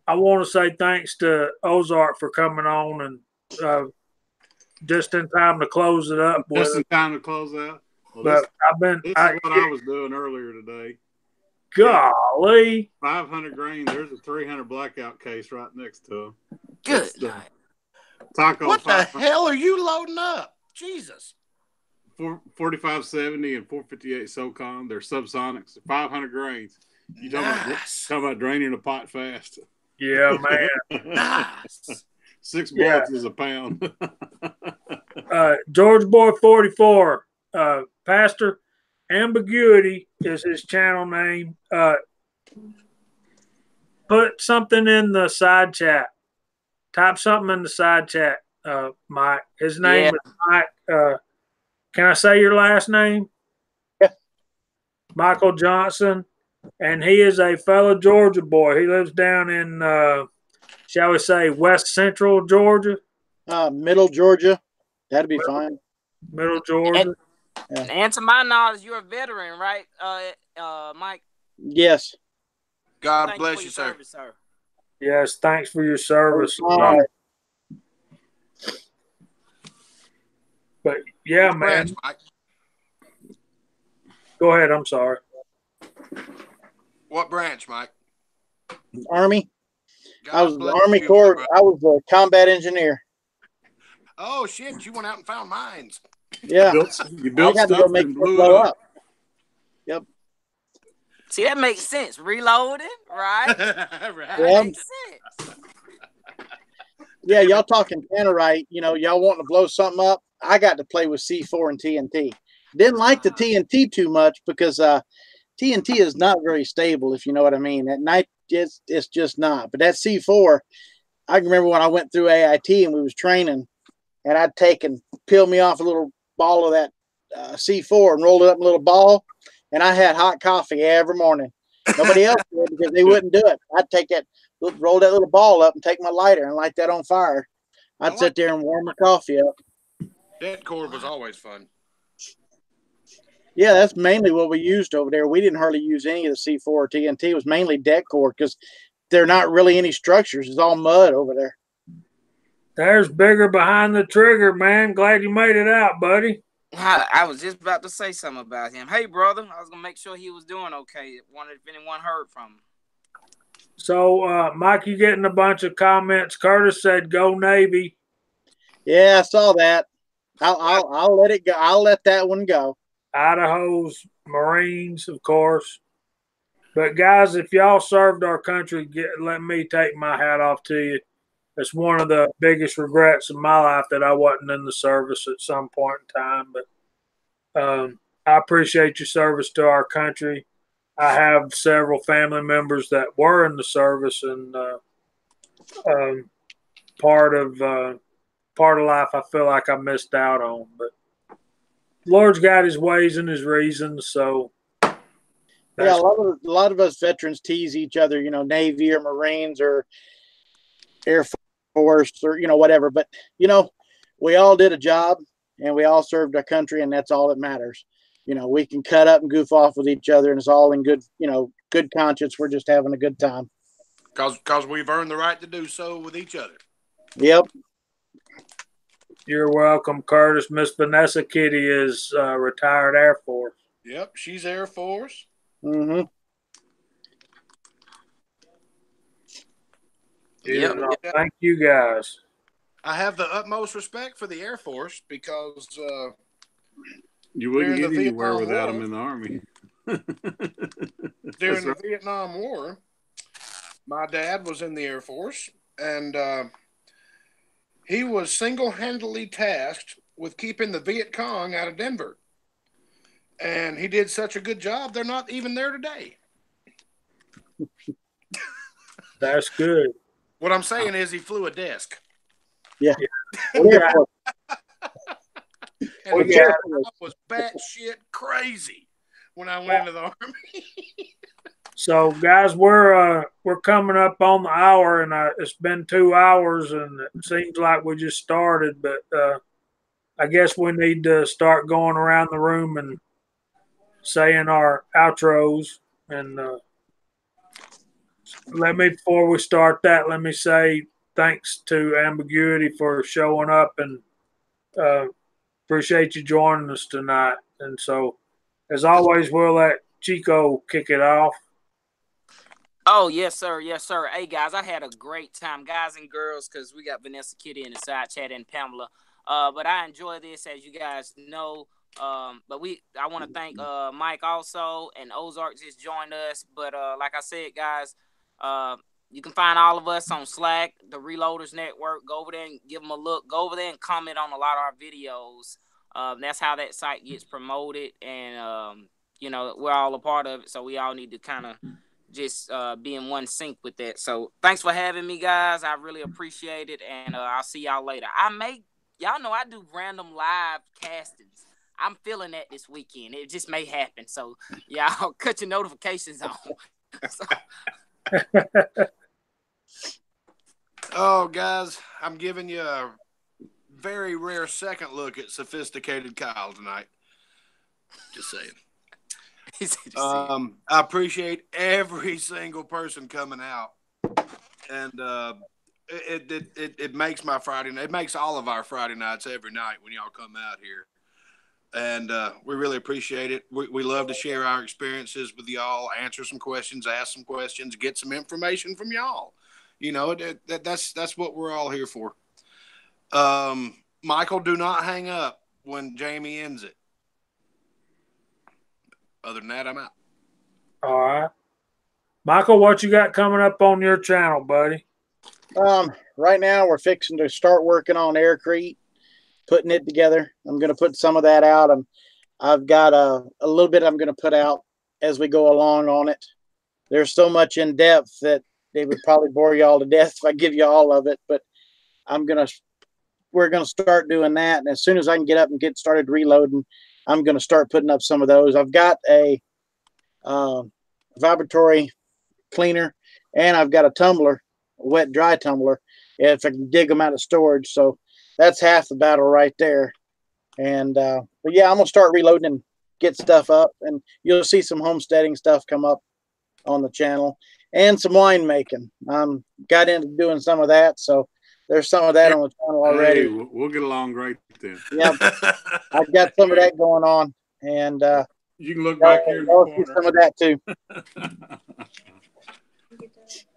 I want to say thanks to Ozark for coming on and just in time to close it up. Just in time to close out. Well, but this is what I was doing earlier today. Golly. 500 grain. There's a 300 blackout case right next to him. Good. Taco. What the hell are you loading up? Jesus. 4570 and 458 SOCOM. They're subsonics. 500 grains. You talking about draining a pot fast? Yeah, man. Nice. 6 bullets is a pound. George Boy 44. Pastor Ambiguity is his channel name. Put something in the side chat. Type something in the side chat, Mike. His name is Mike. Can I say your last name? Yeah. Michael Johnson. And he is a fellow Georgia boy. He lives down in, shall we say, West Central Georgia? Middle Georgia. That'd be fine. Middle Georgia. And to my knowledge, you're a veteran, right, Mike? Yes. God bless you, sir. Service, sir. Yes, thanks for your service. But yeah, Which man. branch, Mike? Go ahead. I'm sorry. What branch, Mike? Army. God I was bless Army you, Corps. brother. I was a combat engineer. Oh shit! You went out and found mines. Yeah. You built I got to stuff go make and it blew blow it up. Yep. See, that makes sense. Reloading, right? Right. Yeah. Makes sense. Yeah, y'all talking Tannerite, y'all wanting to blow something up. I got to play with C4 and TNT. Didn't like the TNT too much because TNT is not very stable, if you know what I mean. At night, it's just not. But that C4, I can remember when I went through AIT and we was training, and I'd take and peel me off a little ball of that C4 and roll it up in a little ball, and I had hot coffee every morning. Nobody else did because they wouldn't do it. I'd take that, roll that little ball up and take my lighter and light that on fire. I'd sit there and warm my coffee up. Dead core was always fun. Yeah, that's mainly what we used over there. We didn't hardly use any of the C4 or TNT. It was mainly deck core because they're not really any structures. It's all mud over there. There's bigger behind the trigger, man. Glad you made it out, buddy. I was just about to say something about him. Hey, brother, I was gonna make sure he was doing okay. Wondered if anyone heard from him. So, Mike, you getting a bunch of comments. Curtis said, "Go Navy." Yeah, I saw that. I'll let it go. I'll let that one go. Idaho's Marines, of course. But guys, if y'all served our country, let me take my hat off to you. It's one of the biggest regrets of my life that I wasn't in the service at some point in time. But I appreciate your service to our country. I have several family members that were in the service, and part of life I feel like I missed out on. But Lord's got His ways and His reasons, so. Yeah, a lot of us veterans tease each other, you know, Navy or Marines or Air Force or, you know, whatever. But, you know, we all did a job and we all served our country, and that's all that matters. You know, we can cut up and goof off with each other, and it's all in good, you know, good conscience. We're just having a good time. Because we've earned the right to do so with each other. Yep. You're welcome, Curtis. Miss Vanessa Kitty is retired Air Force. Yep, she's Air Force. Mm-hmm. Yep. Thank you, guys. I have the utmost respect for the Air Force because you wouldn't get anywhere without War, them in the Army. During the Vietnam War, my dad was in the Air Force, and he was single-handedly tasked with keeping the Viet Cong out of Denver. And he did such a good job, they're not even there today. That's good. What I'm saying is he flew a desk. Yeah. And I was batshit crazy when I went into the Army. So, guys, we're coming up on the hour, and it's been 2 hours, and it seems like we just started. But I guess we need to start going around the room and saying our outros. And before we start that, let me say thanks to Ambiguity for showing up, and appreciate you joining us tonight. And so, as always, we'll let Chico kick it off. Oh, yes, sir. Yes, sir. Hey, guys, I had a great time, guys and girls, because we got Vanessa Kitty in the side chat and Pamela. But I enjoy this, as you guys know. I want to thank Mike also, and Ozark just joined us. But like I said, guys, you can find all of us on Slack, the Reloaders Network. Go over there and give them a look. Go over there and comment on a lot of our videos. That's how that site gets promoted, and you know, we're all a part of it, so we all need to kind of just be in one sync with that. So thanks for having me, guys. I really appreciate it, and I'll see y'all later. Y'all know I do random live castings. I'm feeling that this weekend. It just may happen. So y'all cut your notifications on. Oh, guys, I'm giving you a very rare second look at sophisticated Kyle tonight. Just saying. I appreciate every single person coming out, and it makes my Friday night. It makes all of our Friday nights every night when y'all come out here, and we really appreciate it. We love to share our experiences with y'all, answer some questions, ask some questions, get some information from y'all. You know, that's what we're all here for. Michael, do not hang up when Jamie ends it. Other than that, I'm out. All right. Michael, what you got coming up on your channel, buddy? Right now we're fixing to start working on Aircrete, putting it together. I'm going to put some of that out. I've got a little bit I'm going to put out as we go along on it. There's so much in depth that they would probably bore you all to death if I give you all of it, but we're going to start doing that. And as soon as I can get up and get started reloading, I'm going to start putting up some of those. I've got a vibratory cleaner, and I've got a tumbler, a wet dry tumbler, if I can dig them out of storage. So that's half the battle right there. And but yeah, I'm gonna start reloading and get stuff up, and you'll see some homesteading stuff come up on the channel, and some winemaking. Got into doing some of that, so there's some of that on the channel already. Hey, we'll get along great then. Yep, I've got some of that going on, and you can look back here in the corner. Some of that too.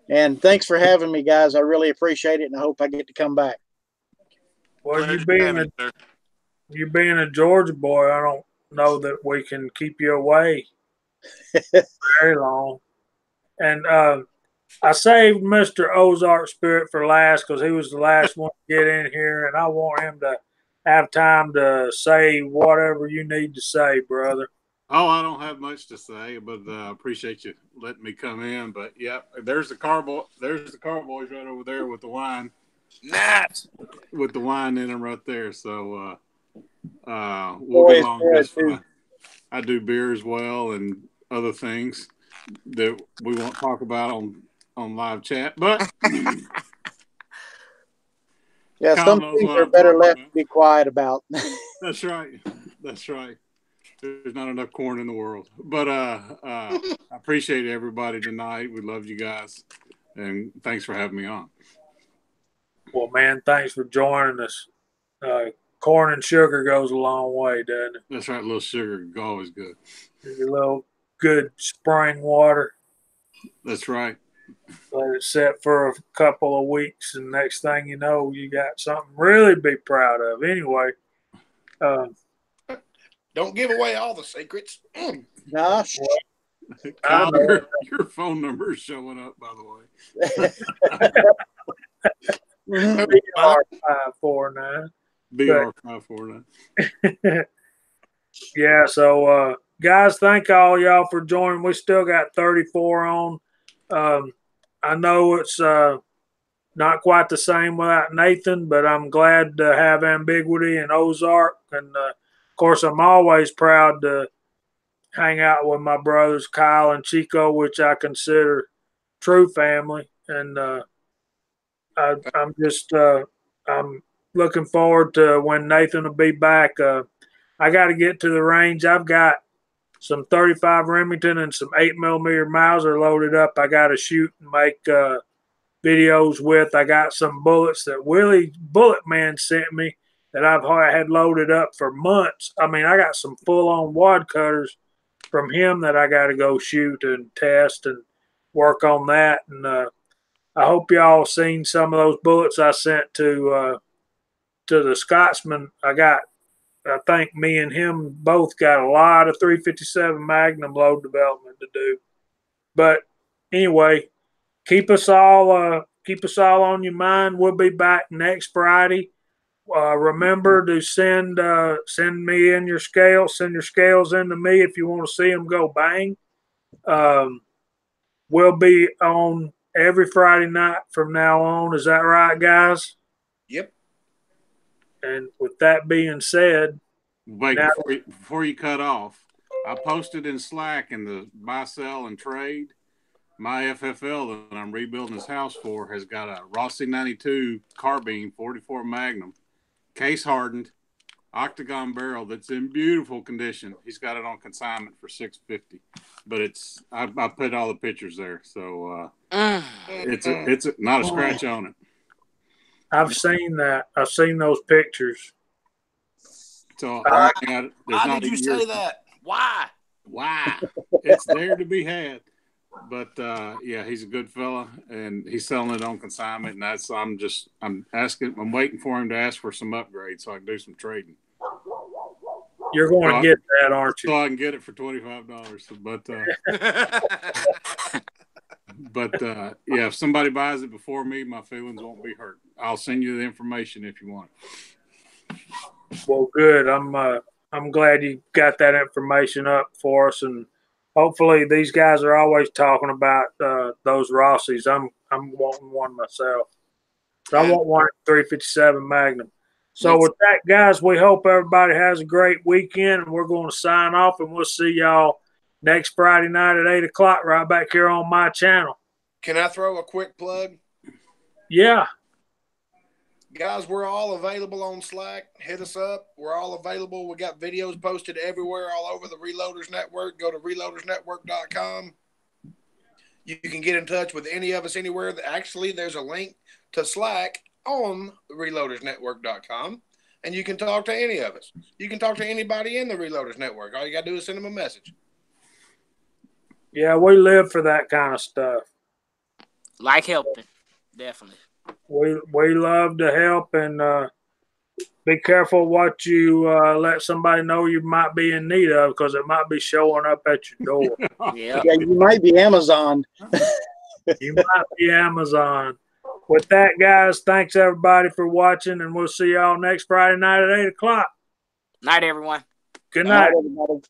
And thanks for having me, guys. I really appreciate it, and I hope I get to come back. Well, you being a Georgia boy, I don't know that we can keep you away very long. And I saved Mr. Ozark Spirit for last because he was the last one to get in here, and I want him to have time to say whatever you need to say, brother. Oh, I don't have much to say, but I appreciate you letting me come in. But yeah, there's the carboys right over there with the wine. Nice. With the wine in them right there. So we'll get along just fine. I do beer as well and other things that we won't talk about on live chat. But yeah, some things are better left to be quiet about. That's right. That's right. There's not enough corn in the world. But I appreciate everybody tonight. We love you guys. And thanks for having me on. Well, man, thanks for joining us. Corn and sugar goes a long way, doesn't it? That's right. A little sugar is always good. A little good spring water. That's right. Let it set for a couple of weeks, and next thing you know, you got something really to be proud of. Anyway, don't give away all the secrets. Gosh. Kyle, your phone number is showing up, by the way. BR549. BR549. Yeah, so guys, thank all y'all for joining. We still got 34 on. I know it's not quite the same without Nathan, but I'm glad to have Ambiguity and Ozark. And, of course, I'm always proud to hang out with my brothers, Kyle and Chico, which I consider true family. And I'm looking forward to when Nathan will be back. I got to get to the range. I've got some 35 Remington and some 8mm Mauser loaded up. I got to shoot and make videos with. I got some bullets that Willie Bullet Man sent me that I've had loaded up for months. I mean, I got some full-on wad cutters from him that I got to go shoot and test and work on that. And I hope y'all seen some of those bullets I sent to the Scotsman. I think me and him both got a lot of 357 Magnum load development to do. But anyway, keep us all on your mind. We'll be back next Friday. Remember to send me in your scales. Send your scales in to me if you want to see them go bang. We'll be on every Friday night from now on. Is that right, guys? Yep. And with that being said, wait, before you cut off, I posted in Slack in the buy, sell, and trade. My FFL that I'm rebuilding his house for has got a Rossi 92 carbine 44 Magnum, case hardened, octagon barrel that's in beautiful condition. He's got it on consignment for $650, but I put all the pictures there, so it's not a scratch on it. I've seen that. I've seen those pictures. So why did you say that? Why? It's there to be had. But yeah, he's a good fella, and he's selling it on consignment. And I'm waiting for him to ask for some upgrades so I can do some trading. You're going to get that, aren't you? So I can get it for $25. But yeah, if somebody buys it before me, my feelings won't be hurt. I'll send you the information if you want it. Well, good. I'm glad you got that information up for us, and hopefully these guys are always talking about those Rossies. I'm wanting one myself. So I want one 357 Magnum. So with that, guys, we hope everybody has a great weekend, and we're going to sign off, and we'll see y'all next Friday night at 8 o'clock right back here on my channel. Can I throw a quick plug? Yeah. Guys, we're all available on Slack. Hit us up. We're all available. We got videos posted everywhere all over the Reloaders Network. Go to reloadersnetwork.com. You can get in touch with any of us anywhere. Actually, there's a link to Slack on reloadersnetwork.com, and you can talk to any of us. You can talk to anybody in the Reloaders Network. All you got to do is send them a message. Yeah, we live for that kind of stuff. Like helping, definitely. We love to help, and be careful what you let somebody know you might be in need of, because it might be showing up at your door. Yeah. Yeah, you might be Amazon. You might be Amazon. With that, guys, thanks everybody for watching, and we'll see y'all next Friday night at 8 o'clock. Night, everyone. Good All right, night. everybody.